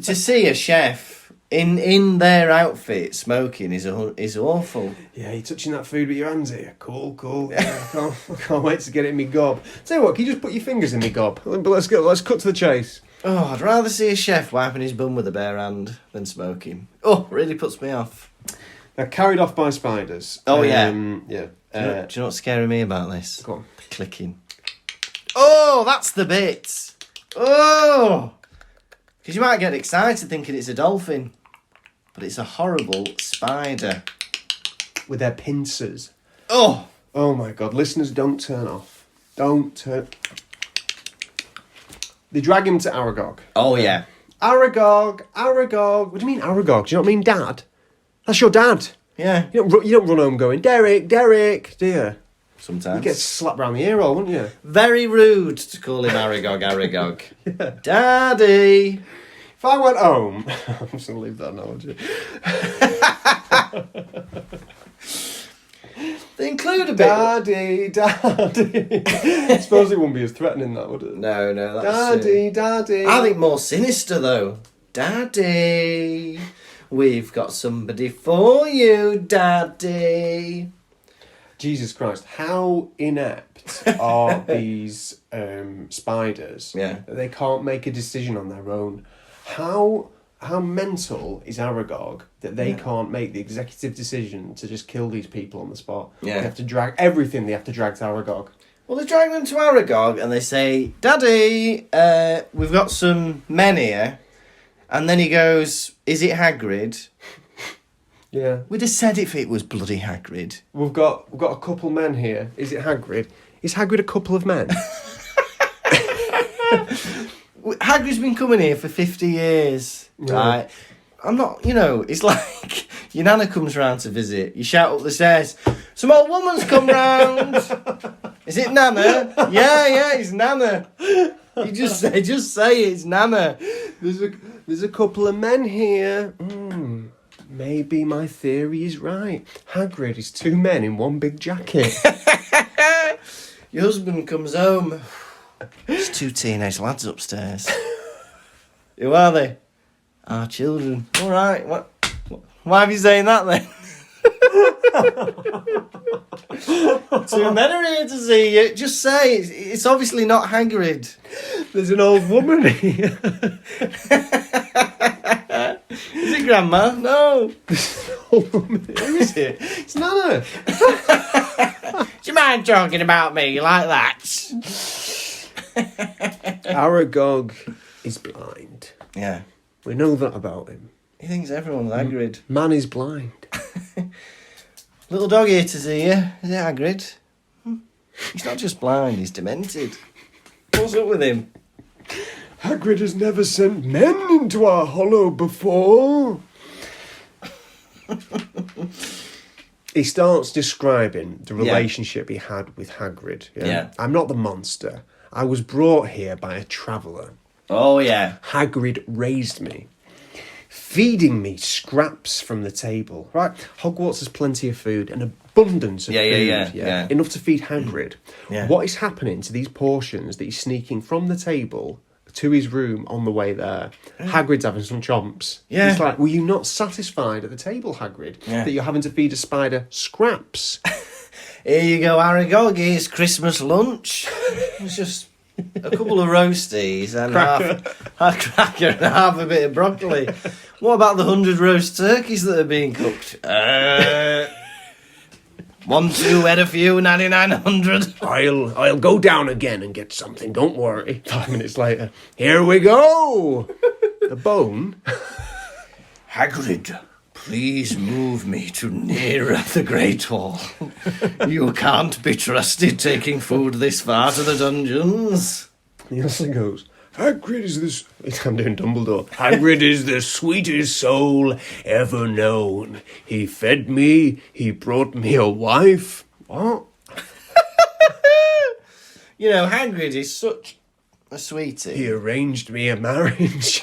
To see a chef in their outfit smoking is awful. Yeah, you're touching that food with your hands here. Cool. Yeah, I can't wait to get it in me gob. Tell you what, can you just put your fingers in me gob? But let's cut to the chase. Oh, I'd rather see a chef wiping his bum with a bare hand than smoking. Oh, really puts me off. They're carried off by spiders. Oh, yeah. Yeah. Do you know what's scaring me about this? Go on. The clicking. Oh, that's the bit. Oh! Because you might get excited thinking it's a dolphin. But it's a horrible spider. With their pincers. Oh! Oh my God, listeners, don't turn off. Don't turn... They drag him to Aragog. Oh, yeah. Aragog. What do you mean Aragog? Do you not mean Dad? That's your dad. Yeah. You don't run home going, Derek, do you? Sometimes. You get slapped round the ear hole, wouldn't you? Very rude to call him Aragog. Yeah. Daddy! If I went home... I'm just going to leave that analogy. They include a bit... Daddy. I suppose it wouldn't be as threatening, that, would it? No, that's... Daddy. I think more sinister, though. Daddy! We've got somebody for you, Daddy! Jesus Christ, how inept are these spiders Yeah. that they can't make a decision on their own? How mental is Aragog that they can't make the executive decision to just kill these people on the spot? Yeah. They have to drag everything. They have to drag to Aragog. Well, they drag them to Aragog and they say, Daddy, we've got some men here. And then he goes, is it Hagrid? Yeah, We'd have said if it was bloody Hagrid. we've got a couple men here. Is it Hagrid? Is Hagrid a couple of men? Hagrid's been coming here for 50 years, Yeah. right? I'm not, it's like your nana comes round to visit. You shout up the stairs, some old woman's come round. Is it Nana? Yeah, it's Nana. You just say it's Nana. There's a couple of men here. Maybe my theory is right. Hagrid is two men in one big jacket. Your husband comes home. There's two teenage lads upstairs. Who are they? Our children. All right. Why have you saying that then? Two men are here to see you. Just say it's obviously not Hagrid. There's an old woman here. Is it Grandma? No. Who is it? It's Nana. Do you mind talking about me like that? Aragog is blind. Yeah. We know that about him. He thinks everyone's Hagrid. Man is blind. Little dog here to see you. Is it Hagrid? He's not just blind, he's demented. What's up with him? Hagrid has never sent men into our hollow before. He starts describing the relationship he had with Hagrid. Yeah. I'm not the monster. I was brought here by a traveller. Oh, yeah. Hagrid raised me, feeding me scraps from the table. Right, Hogwarts has plenty of food, an abundance of food. Yeah. Enough to feed Hagrid. Yeah. What is happening to these portions that he's sneaking from the table to his room on the way there? Hagrid's having some chomps. Yeah. He's like, were you not satisfied at the table, Hagrid, Yeah. that you're having to feed a spider scraps? Here you go, Aragog. Here's Christmas lunch. It's just a couple of roasties and half a cracker and half a bit of broccoli. What about the 100 roast turkeys that are being cooked? 1, 2, add a few, 9,900. I'll go down again and get something, don't worry. 5 minutes later, here we go! The bone? Hagrid, please move me to nearer the Great Hall. You can't be trusted taking food this far to the dungeons. He also goes, Hagrid is this... I'm doing Dumbledore. Hagrid is the sweetest soul ever known. He fed me, he brought me a wife. What? You know, Hagrid is such a sweetie. He arranged me a marriage.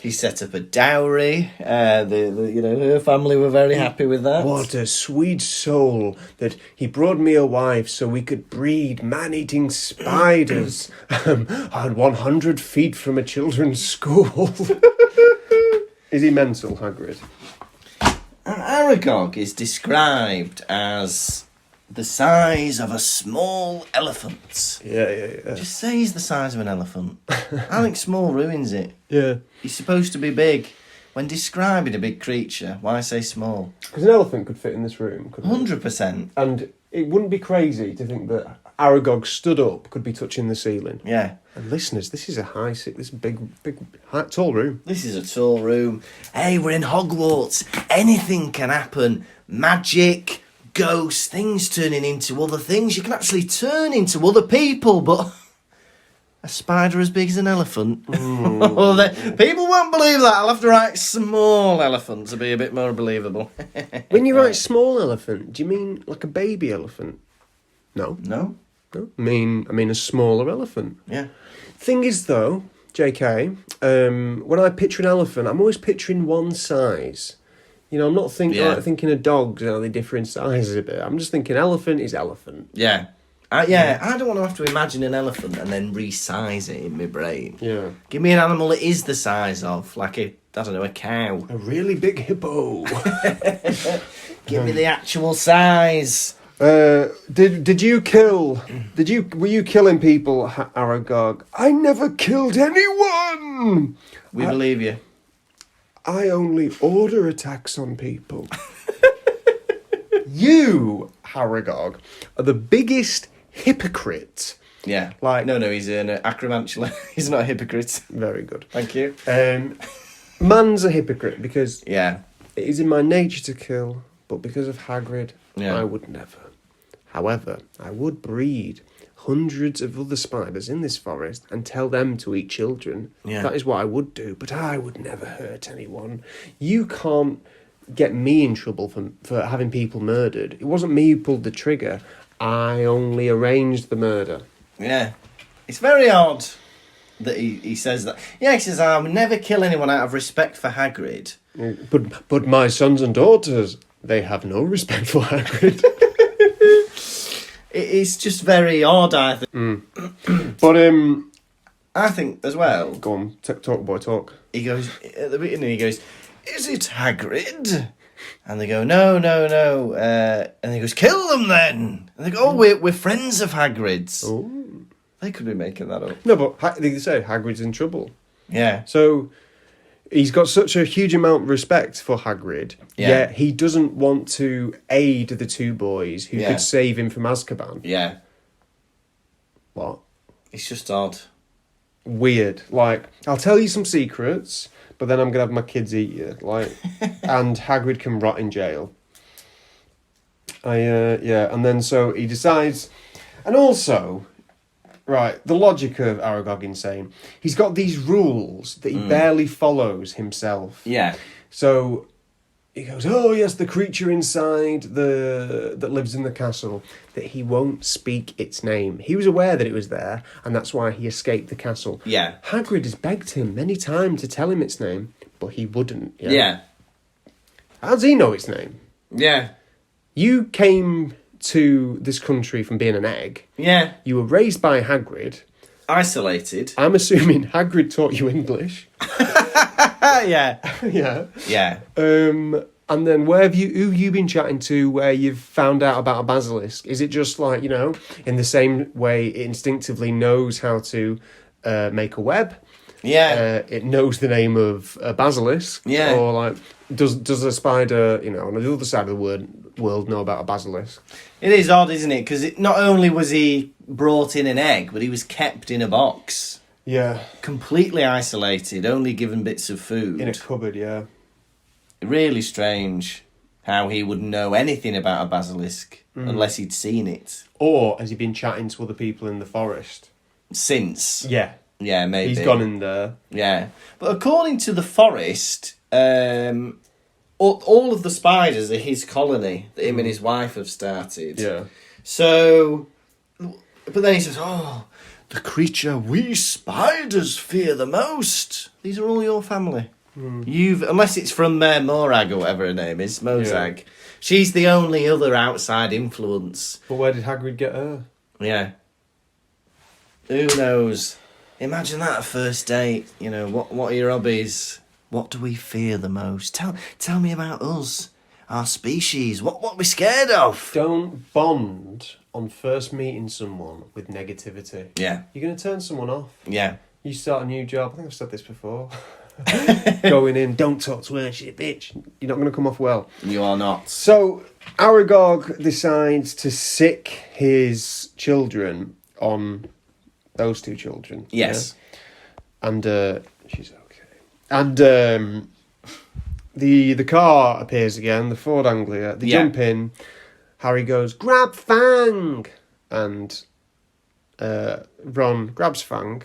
He set up a dowry. Her family were very happy with that. What a sweet soul that he brought me a wife so we could breed man-eating spiders 100 feet from a children's school. Is he mental, Hagrid? And Aragog is described as the size of a small elephant. Yeah. Just say he's the size of an elephant. I think small ruins it. Yeah. He's supposed to be big. When describing a big creature, why say small? Because an elephant could fit in this room, couldn't it? 100%. And it wouldn't be crazy to think that Aragog stood up could be touching the ceiling. Yeah. And listeners, this is big, tall room. This is a tall room. Hey, we're in Hogwarts. Anything can happen. Magic, ghosts, things turning into other things. You can actually turn into other people, but a spider as big as an elephant. Well, people won't believe that. I'll have to write small elephant to be a bit more believable. When you write small elephant, do you mean like a baby elephant? No. No? I mean a smaller elephant. Yeah. Thing is, though, JK, when I picture an elephant, I'm always picturing one size. You know, I'm not thinking of dogs, they differ in sizes a bit. I'm just thinking elephant is elephant. Yeah. I don't want to have to imagine an elephant and then resize it in my brain. Yeah. Give me an animal that is the size of, like a cow. A really big hippo. Give me the actual size. Were you killing people, Aragog? I never killed anyone! We believe you. I only order attacks on people. You, Aragog, are the biggest hypocrite. Yeah. No, he's an acromantula. He's not a hypocrite. Very good. Thank you. Man's a hypocrite because Yeah. it is in my nature to kill, but because of Hagrid, Yeah. I would never. However, I would breed hundreds of other spiders in this forest and tell them to eat children. Yeah. That is what I would do, but I would never hurt anyone. You can't get me in trouble for having people murdered. It wasn't me who pulled the trigger. I only arranged the murder. Yeah. It's very odd that he says that. Yeah, he says, I would never kill anyone out of respect for Hagrid. But my sons and daughters, they have no respect for Hagrid. It's just very odd, I think. But I think as well. go on, talk boy, talk. He goes at the beginning. He goes, "Is it Hagrid?" And they go, "No." And he goes, "Kill them then." And they go, "Oh, we're friends of Hagrid's." Oh. They could be making that up. No, but they say Hagrid's in trouble. Yeah. So he's got such a huge amount of respect for Hagrid, yet he doesn't want to aid the two boys who could save him from Azkaban. Yeah. What? It's just odd. Weird. Like, I'll tell you some secrets, but then I'm going to have my kids eat you. Like, and Hagrid can rot in jail. And then so he decides... And also... Right, the logic of Aragog insane. He's got these rules that he barely follows himself. Yeah. So he goes, oh yes, the creature inside that lives in the castle, that he won't speak its name. He was aware that it was there, and that's why he escaped the castle. Yeah. Hagrid has begged him many times to tell him its name, but he wouldn't. Yeah. How does he know its name? Yeah. You came to this country from being an egg. Yeah. You were raised by Hagrid. Isolated. I'm assuming Hagrid taught you English. Yeah. Yeah. Yeah. And then who have you been chatting to where you've found out about a basilisk? Is it just like, in the same way it instinctively knows how to make a web? Yeah. It knows the name of a basilisk. Yeah. Or like, does a spider, on the other side of the world know about a basilisk? It is odd, isn't it? Because not only was he brought in an egg, but he was kept in a box. Yeah. Completely isolated, only given bits of food. In a cupboard, yeah. Really strange how he would know anything about a basilisk unless he'd seen it. Or has he been chatting to other people in the forest? Since. Yeah. Yeah, maybe. He's gone in there. Yeah. But according to the forest, all of the spiders are his colony that him and his wife have started. Yeah. So, but then he says, oh, the creature we spiders fear the most. These are all your family. Unless it's from Morag or whatever her name is, Mosag. Yeah. She's the only other outside influence. But where did Hagrid get her? Yeah. Who knows? Imagine that at first date. What are your hobbies? What do we fear the most? Tell me about us, our species. What are we scared of? Don't bond on first meeting someone with negativity. Yeah. You're going to turn someone off. Yeah. You start a new job. I think I've said this before. Going in, don't talk to her, she's a bitch. You're not going to come off well. You are not. So, Aragog decides to sick his children on those two children. Yes. Yeah? And she's okay. And the car appears again, the Ford Anglia. They jump in. Harry goes, grab Fang! And Ron grabs Fang.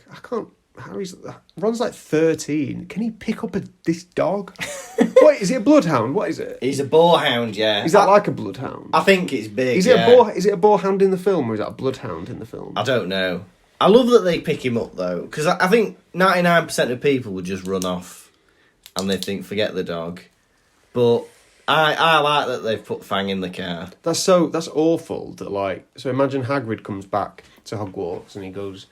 Ron's like 13. Can he pick up this dog? Wait, is it a bloodhound? What is it? He's a boarhound, yeah. Is that like a bloodhound? I think it's big. Is it a boarhound in the film, or is that a bloodhound in the film? I don't know. I love that they pick him up though, because I think 99% of people would just run off, and they think forget the dog. But I like that they've put Fang in the car. That's awful. So imagine Hagrid comes back to Hogwarts and he goes.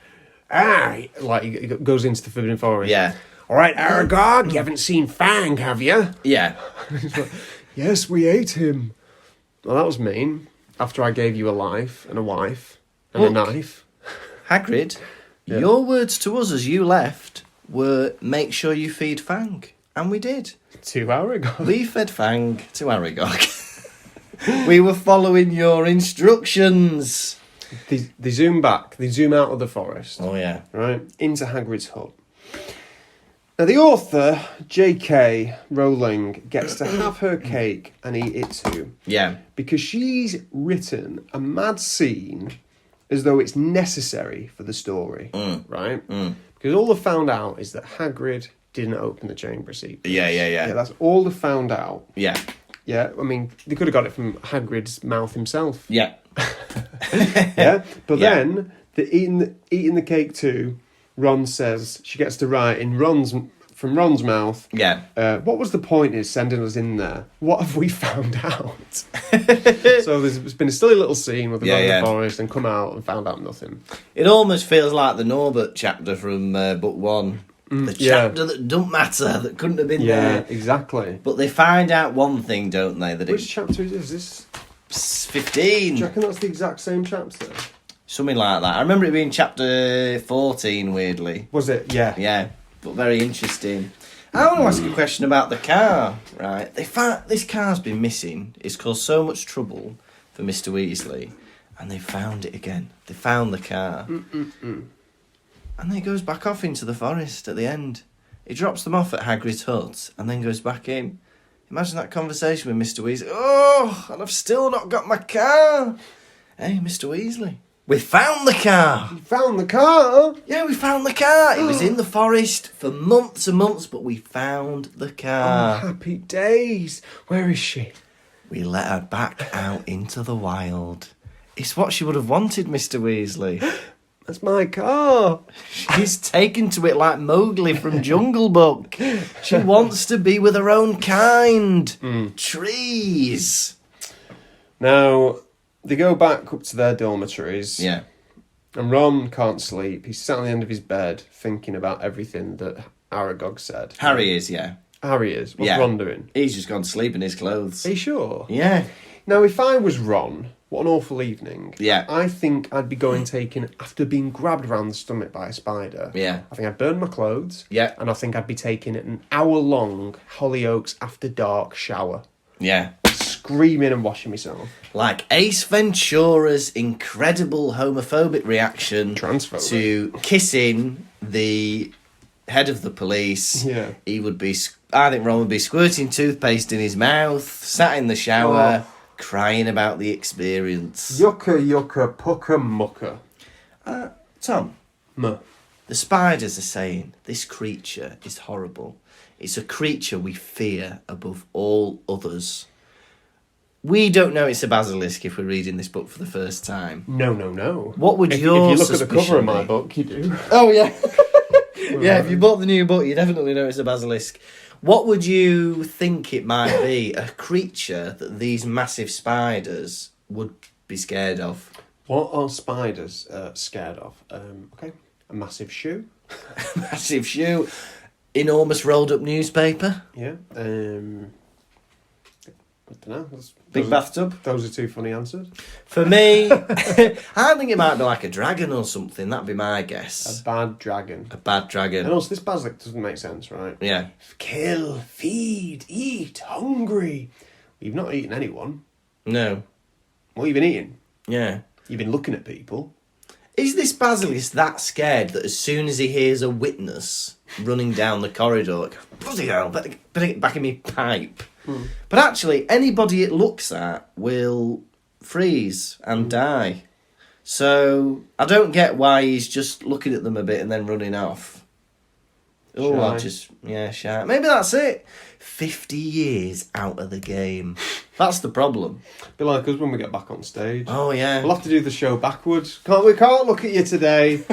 He goes into the Forbidden Forest. Yeah. All right, Aragog, you haven't seen Fang, have you? Yeah. He's like, yes, we ate him. Well, that was mean. After I gave you a life and a wife and a knife. Hagrid, your words to us as you left were make sure you feed Fang. And we did. To Aragog. We fed Fang to Aragog. We were following your instructions. They zoom back. They zoom out of the forest. Oh, yeah. Right? Into Hagrid's hut. Now, the author, J.K. Rowling, gets to have her cake and eat it too. Yeah. Because she's written a mad scene as though it's necessary for the story. Right? Because all they've found out is that Hagrid didn't open the chamber secret. Yeah. That's all they've found out. Yeah. Yeah, I mean, they could have got it from Hagrid's mouth himself. Yeah. Yeah, but then eating the cake too. Ron says she gets to write from Ron's mouth. Yeah. What was the point in sending us in there? What have we found out? So there's been a silly little scene where they've gone in the forest and come out and found out nothing. It almost feels like the Norbert chapter from book 1. The chapter that don't matter, that couldn't have been there. Yeah, exactly. But they find out one thing, don't they? Which chapter is this? 15. Do you reckon that's the exact same chapter? Something like that. I remember it being chapter 14, weirdly. Was it? Yeah. Yeah, but very interesting. I want to ask a question about the car, right? They found this car's been missing. It's caused so much trouble for Mr. Weasley, and they found it again. They found the car. And then he goes back off into the forest at the end. He drops them off at Hagrid's hut and then goes back in. Imagine that conversation with Mr. Weasley. Oh, and I've still not got my car. Hey, Mr. Weasley, we found the car. You found the car? Yeah, we found the car. It was in the forest for months and months, but we found the Oh, car. happy days. Where is she? We let her back out into the wild. It's what she would have wanted, Mr. Weasley. That's my car. She's taken to it like Mowgli from Jungle Book. She wants to be with her own kind. Trees. Now, they go back up to their dormitories. Yeah. And Ron can't sleep. He's sat on the end of his bed thinking about everything that Aragog said. Harry is, yeah. Harry is. What's Yeah. Ron doing? He's just gone to sleep in his clothes. Are you sure? Yeah. Now, if I was Ron, what an awful evening. Yeah. I think I'd be going taking, after being grabbed around the stomach by a spider. Yeah. I think I'd burn my clothes. Yeah. And I think I'd be taking an hour-long Hollyoaks after dark shower. Yeah. Screaming and washing myself. Like Ace Ventura's incredible homophobic reaction Transphobic. to kissing the head of the police. Yeah. He would be, I think Ron would be squirting toothpaste in his mouth, sat in the shower, crying about the experience. Yucca, yucca, pucka, mucka. Tom, Muh. the spiders are saying this creature is horrible. It's a creature we fear above all others. We don't know it's a basilisk if we're reading this book for the first time. No, no, no. What would if your you look at the cover suspicion of my be? book, you do. Oh, yeah. Yeah, if you bought the new book, you definitely know it's a basilisk. What would you think it might be? A creature that these massive spiders would be scared of? What are spiders scared of? Okay, a massive shoe. Massive shoe, enormous rolled up newspaper, Yeah. I don't know. big bathtub. Those are two funny answers. For me, I think it might be like a dragon or something. That'd be my A guess. bad dragon. A bad And dragon. also, this basilisk doesn't make sense, right? Yeah. Kill, feed, eat, hungry. You've not eaten anyone. No. What have you been eating? Yeah. You've been looking at people. Is this basilisk that scared that as soon as he hears a witness running down the corridor, like, bloody hell, better get back in me pipe. But actually, anybody it looks at will freeze and die. So I don't get why he's just looking at them a bit and then running off. Oh, Shy. I'll just, yeah, shy. Maybe that's it. 50 years out of the game. That's the problem. Be like us when we get back on stage. Oh, yeah. We'll have to do the show backwards. We can't look at you today.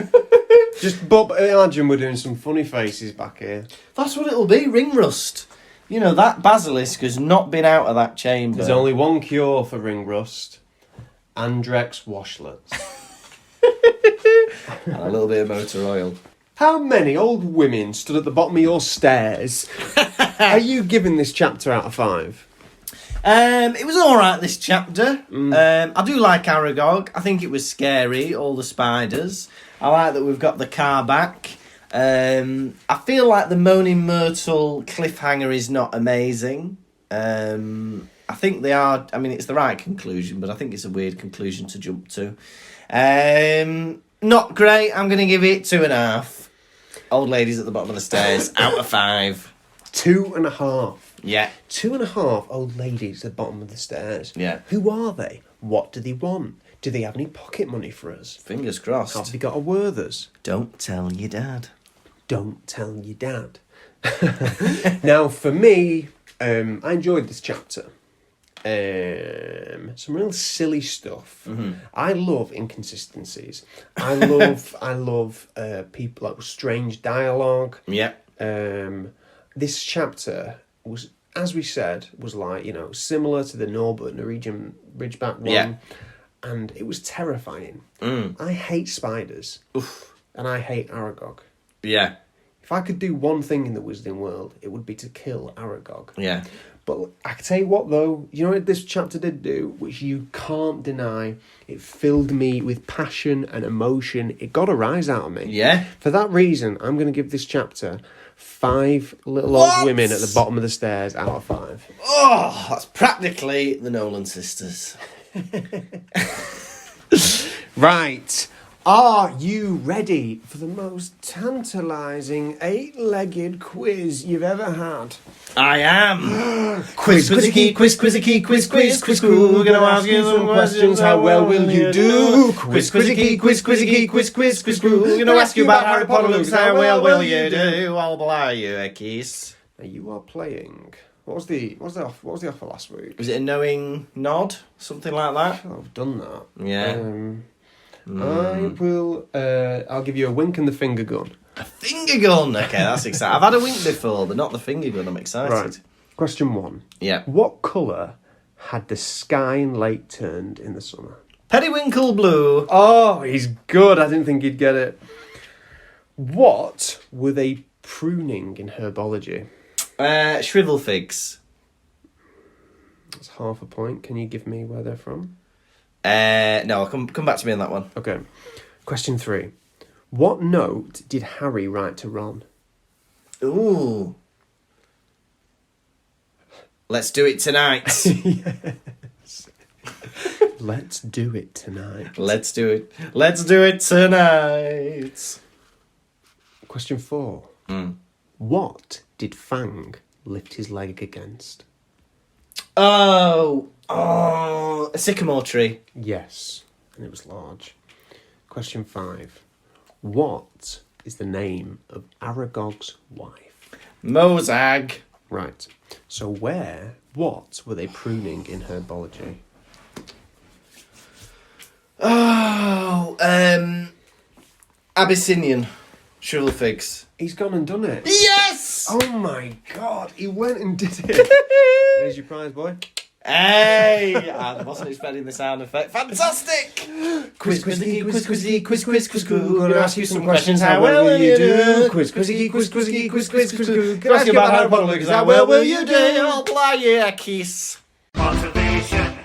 But imagine we're doing some funny faces back here. That's what it'll be, ring rust. You know, that basilisk has not been out of that chamber. There's only one cure for ring rust. Andrex washlets. And a little bit of motor oil. How many old women stood at the bottom of your stairs? Are you giving this chapter out of 5? It was alright, this chapter. I do like Aragog. I think it was scary, all the spiders. I like that we've got the car back. I feel like the Moaning Myrtle cliffhanger is not amazing. I think they are... I mean, it's the right conclusion, but I think it's a weird conclusion to jump to. Not great. I'm going to give it 2.5. Old ladies at the bottom of the stairs, out of 5. 2.5. Yeah. 2.5 old ladies at the bottom of the stairs. Yeah. Who are they? What do they want? Do they have any pocket money for us? Fingers crossed. Have they got a Werther's? Don't tell your dad. Don't tell your dad. Now, for me, I enjoyed this chapter. Some real silly stuff. I love inconsistencies. I love people like strange dialogue. Yep. This chapter was, as we said, was like, similar to the Norwegian Ridgeback one. Yeah. And it was terrifying. I hate spiders. Oof. And I hate Aragog. Yeah. If I could do one thing in the Wizarding world, it would be to kill Aragog. Yeah. But I tell you what, though, you know what this chapter did do, which you can't deny? It filled me with passion and emotion. It got a rise out of me. Yeah. For that reason, I'm going to give this chapter 5 little old women at the bottom of the stairs out of 5. Oh, that's practically the Nolan sisters. Right. Are you ready for the most tantalising 8-legged quiz you've ever had? I am. Quiz, quizzy, quiz, quizzy, quiz, quiz, quiz, we're gonna ask you some questions. How well will you do? Quiz, quizzy, quiz, quizzy, quiz, quiz, quiz, we're gonna ask you about Harry Potter, Lukas. How well will you do? I'll blow you a kiss. Now you are playing. What was the offer last week? Was it a knowing nod? Something like that? Oh, I've done that. Yeah. I will. I'll give you a wink and the finger gun. A finger gun. Okay, that's exciting. I've had a wink before, but not the finger gun. I'm excited. Right. Question 1. Yeah. What colour had the sky and lake turned in the summer? Periwinkle blue. Oh, he's good. I didn't think he'd get it. What were they pruning in herbology? Shrivel figs. That's half a point. Can you give me where they're from? No, I'll come back to me on that one. Okay. Question 3. What note did Harry write to Ron? Ooh. Let's do it tonight. Yes. Let's do it tonight. Let's do it. Let's do it tonight. Question 4. What did Fang lift his leg against? Oh, a sycamore tree. Yes, and it was large. Question 5. What is the name of Aragog's wife? Mosag. Right. So what were they pruning in herbology? Oh, Abyssinian shrivel figs. He's gone and done it. Yes! Oh my God, he went and did it. Here's your prize, boy. Hey! I wasn't expecting the sound effect. Fantastic! Quiz, quizzy, quiz, quizzy, quiz, quiz, quiz, quiz. Gonna ask you some questions. How well will you do? Quiz, quizzy, quiz, quizzy, quiz, quiz, quiz, quiz. Gonna ask you about Harry Potter, Lukas. How well will you do? I'll play you a kiss. Pottervision.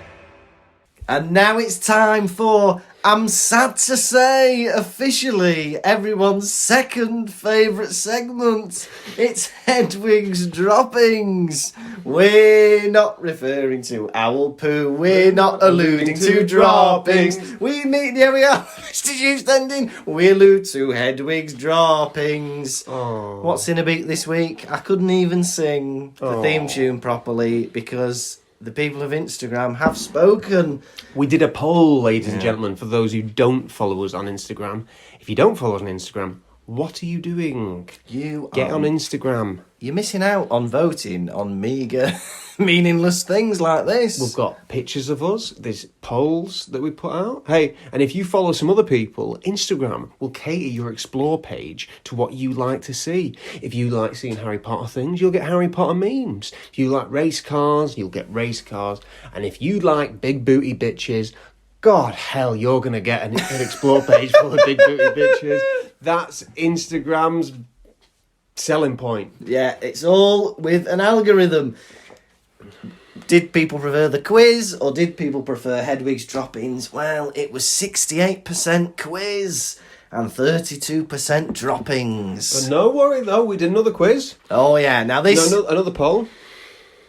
And now it's time for, I'm sad to say, officially, everyone's second favourite segment. It's Hedwig's Droppings. We're not referring to owl poo. We're not alluding to droppings. We are, Mr. Juice ending. We allude to Hedwig's Droppings. Oh. What's in a beat this week? I couldn't even sing the theme tune properly because the people of Instagram have spoken. We did a poll, ladies and gentlemen, for those who don't follow us on Instagram. If you don't follow us on Instagram, what are you doing? Get on Instagram. You're missing out on voting on meagre, meaningless things like this. We've got pictures of us. There's polls that we put out. Hey, and if you follow some other people, Instagram will cater your explore page to what you like to see. If you like seeing Harry Potter things, you'll get Harry Potter memes. If you like race cars, you'll get race cars. And if you like big booty bitches, God, hell, you're going to get an explore page full of big booty bitches. That's Instagram's selling point. Yeah, it's all with an algorithm. Did people prefer the quiz or did people prefer Hedwig's Droppings? Well, it was 68% quiz and 32% droppings. But no worry, though, we did another quiz. Oh, yeah. Now this... Another poll.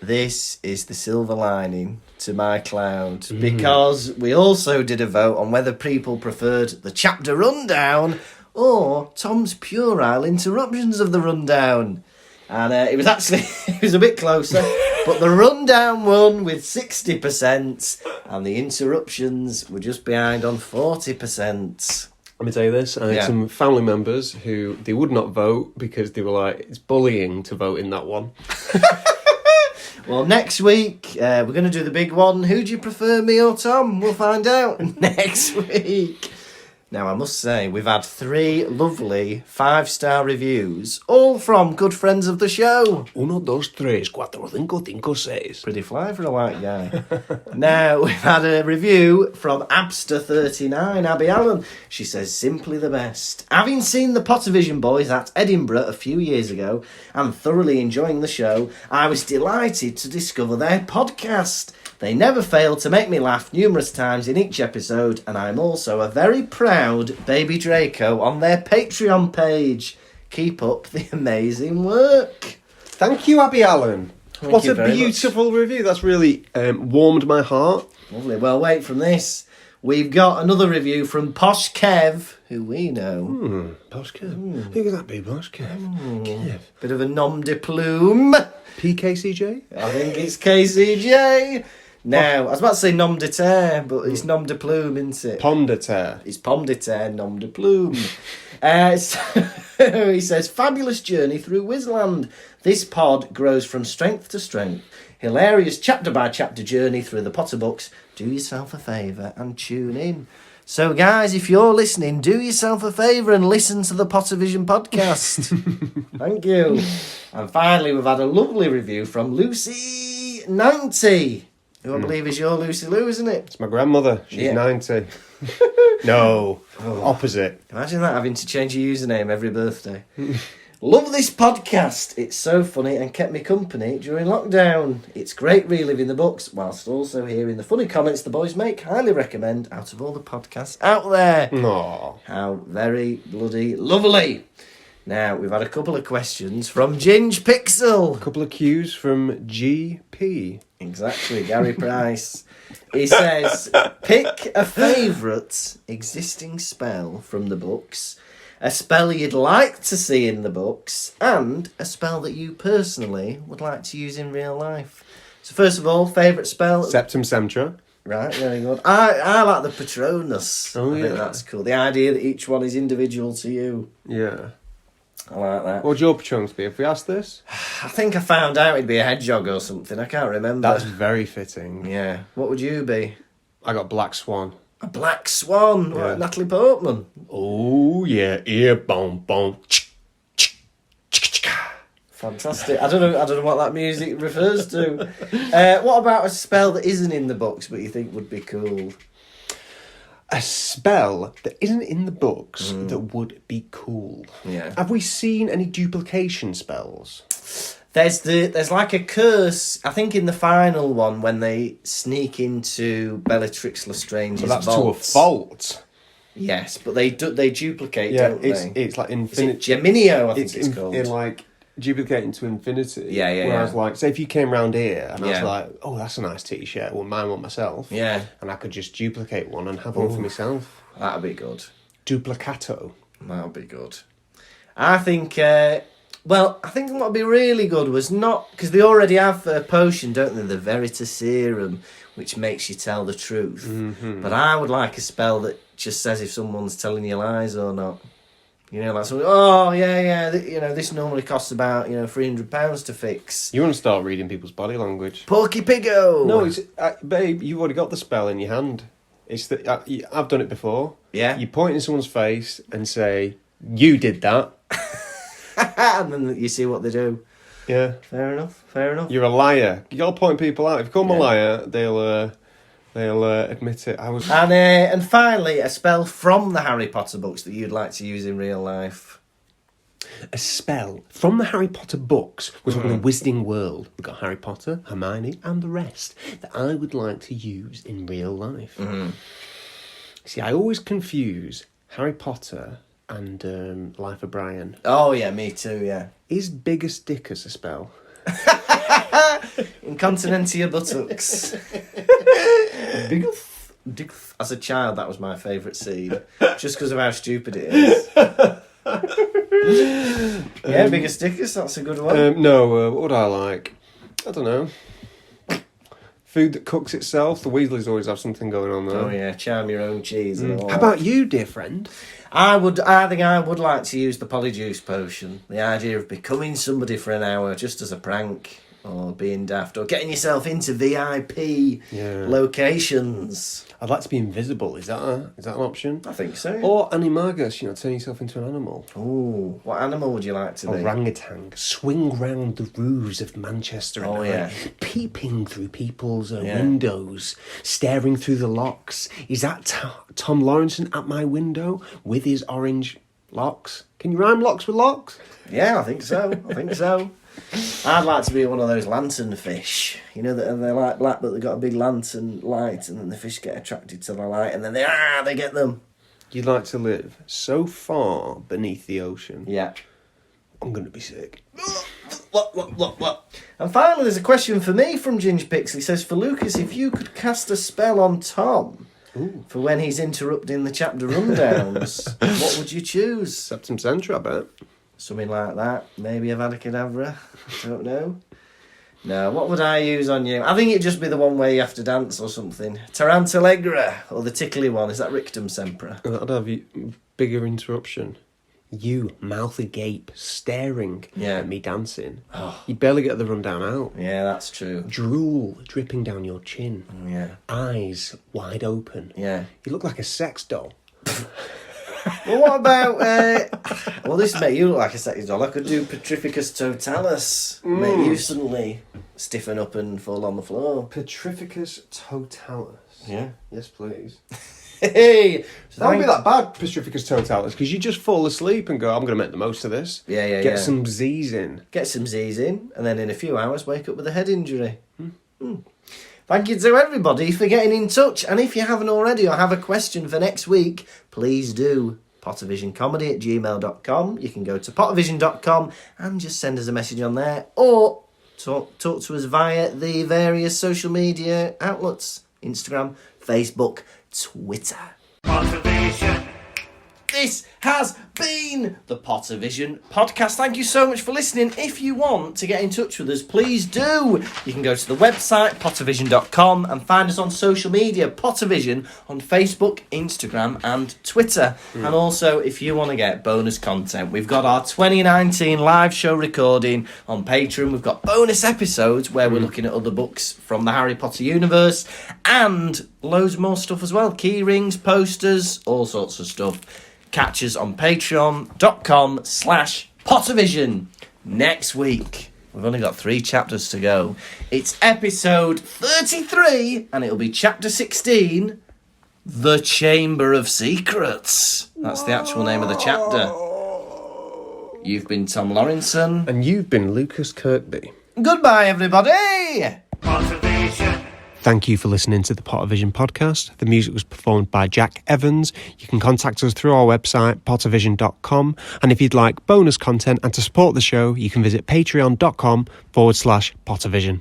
This is the silver lining to my cloud because we also did a vote on whether people preferred the chapter rundown or Tom's puerile interruptions of the rundown. And it was actually, it was a bit closer, but the rundown won with 60% and the interruptions were just behind on 40%. Let me tell you this, I had some family members who, they would not vote because they were like, it's bullying to vote in that one. Well, next week, we're going to do the big one. Who do you prefer, me or Tom? We'll find out next week. Now, I must say, we've had 3 lovely 5-star reviews, all from good friends of the show. 1, 2, 3, 4, 5, 5, 6. Pretty fly for a white guy. Now, we've had a review from Abster39, Abby Allen. She says, simply the best. Having seen the Pottervision boys at Edinburgh a few years ago and thoroughly enjoying the show, I was delighted to discover their podcast. They never fail to make me laugh numerous times in each episode, and I'm also a very proud baby Draco on their Patreon page. Keep up the amazing work. Thank you, Abby Allen. Thank What you a very beautiful review. That's really warmed my heart. Lovely. Well, wait from this. We've got another review from Posh Kev, who we know. Posh Kev. Who could that be, Posh Kev? Kev. Bit of a nom de plume. PKCJ? I think it's KCJ. Now, I was about to say nom de terre, but it's nom de plume, isn't it? Pomme de terre. It's pomme de terre, nom de plume. He says, fabulous journey through Wizland. This pod grows from strength to strength. Hilarious chapter-by-chapter journey through the Potter books. Do yourself a favour and tune in. So, guys, if you're listening, do yourself a favour and listen to the Pottervision podcast. Thank you. And finally, we've had a lovely review from Lucy90. Who I believe is your Lucy Lou, isn't it? It's my grandmother. She's 90. No, opposite. Imagine that, having to change your username every birthday. Love this podcast. It's so funny and kept me company during lockdown. It's great reliving the books whilst also hearing the funny comments the boys make. Highly recommend out of all the podcasts out there. Aww. How very bloody lovely. Now, we've had a couple of questions from Ginge Pixel. A couple of cues from GP. Exactly, Gary Price. He says, pick a favourite existing spell from the books, a spell you'd like to see in the books, and a spell that you personally would like to use in real life. So first of all, favourite spell? Septum Semtra. Right, very good. I like the Patronus. Oh, I think that's cool. The idea that each one is individual to you. Yeah. I like that. What would your Patronus be if we asked this? I think I found out it'd be a hedgehog or something. I can't remember. That's very fitting. Yeah. What would you be? I got Black Swan. A black swan. Yeah. Like Natalie Portman. Oh, yeah. Ear boom, boom. Fantastic. I don't know what that music refers to. What about a spell that isn't in the books but you think would be cool? A spell that isn't in the books that would be cool. Yeah. Have we seen any duplication spells? There's like a curse, I think in the final one, when they sneak into Bellatrix Lestrange's Well, that's vaults. to a fault. Yes, but they duplicate, Yeah, don't it's they? it's like Is infinite. it Geminio, I think it's in, called. in like duplicating to infinity. Yeah. Whereas, like, say if you came round here and I was Yeah. like, oh, that's a nice t-shirt, well, mine want myself. Yeah. And I could just duplicate one and have one for myself. That'd be good. Duplicato. That would be good. I think, I think what would be really good was not... Because they already have a potion, don't they? The Veritas Serum, which makes you tell the truth. Mm-hmm. But I would like a spell that just says if someone's telling you lies or not. You know, like something, this normally costs about, £300 to fix. You want to start reading people's body language. Porky Piggo! No, it's babe, you've already got the spell in your hand. It's the I've done it before. Yeah? You point in someone's face and say, you did that. And then you see what they do. Yeah. Fair enough. You're a liar. You gotta point people out. If you call them Yeah. a liar, they'll admit it. And finally, a spell from the Harry Potter books that you'd like to use in real life. A spell from the Harry Potter books. We're talking the Wizarding World. We've got Harry Potter, Hermione, and the rest that I would like to use in real life. Mm-hmm. See, I always confuse Harry Potter and Life of Brian. Oh, yeah, me too, yeah. Is Biggest Dickus a spell? Incontinentia buttocks. Biggest. As a child, that was my favourite scene. Just because of how stupid it is. Yeah, Biggest Dickus, that's a good one. No, what would I like? I don't know. Food that cooks itself. The Weasleys always have something going on there. Oh, yeah, charm your own cheese and all How that. about you, dear friend? I think I would like to use the Polyjuice potion. The idea of becoming somebody for an hour just as a prank. or being daft, or getting yourself into VIP locations. I'd like to be invisible. Is that an option? I think so. Or animagus, turn yourself into an animal. Ooh, what animal would you like to be? Orangutan. Swing round the roofs of Manchester at night, peeping through people's windows, staring through the locks. Is that Tom Lawrenson at my window with his orange locks? Can you rhyme locks with locks? Yeah, I think so. I'd like to be one of those lantern fish. They're like black, but they've got a big lantern light, and then the fish get attracted to the light, and then they get them. You'd like to live so far beneath the ocean. Yeah. I'm going to be sick. What? And finally, there's a question for me from Ginge Pixel. He says, for Lukas, if you could cast a spell on Tom for when he's interrupting the chapter rundowns, what would you choose? Septum Sentra, I bet. Something like that. Maybe Avada Kedavra. Don't know. No, what would I use on you? I think it'd just be the one where you have to dance or something. Tarantalegra, or the tickly one. Is that Rictum Sempra? That'd have you bigger interruption. You, mouth agape, staring at me dancing. Oh. You'd barely get the rundown out. Yeah, that's true. Drool dripping down your chin. Yeah. Eyes wide open. Yeah. You look like a sex doll. Well, what about... well, this make you look like a sex doll. I could do Petrificus Totalis. Make you suddenly stiffen up and fall on the floor. Petrificus Totalis. Yeah. Yes, please. Hey! So that wouldn't be that bad, Petrificus Totalis, because you just fall asleep and go, I'm going to make the most of this. Yeah. Get some Z's in. Get some Z's in, and then in a few hours wake up with a head injury. Thank you to everybody for getting in touch. And if you haven't already or have a question for next week, please do. Pottervisioncomedy@gmail.com. You can go to pottervision.com and just send us a message on there. Or talk to us via the various social media outlets. Instagram, Facebook, Twitter. Pottervision. This has been the Pottervision podcast. Thank you so much for listening. If you want to get in touch with us, please do. You can go to the website, pottervision.com, and find us on social media, Pottervision, on Facebook, Instagram, and Twitter. And also, if you want to get bonus content, we've got our 2019 live show recording on Patreon. We've got bonus episodes where we're looking at other books from the Harry Potter universe, and loads more stuff as well. Key rings, posters, all sorts of stuff. Catch us on patreon.com/Pottervision. Next week, we've only got 3 chapters to go. It's episode 33, and it'll be chapter 16, The Chamber of Secrets. That's the actual name of the chapter. You've been Tom Lawrenson. And you've been Lukas Kirkby. Goodbye, everybody! Pottervision. Thank you for listening to the Pottervision podcast. The music was performed by Jack Evans. You can contact us through our website, pottervision.com. And if you'd like bonus content and to support the show, you can visit patreon.com/Pottervision.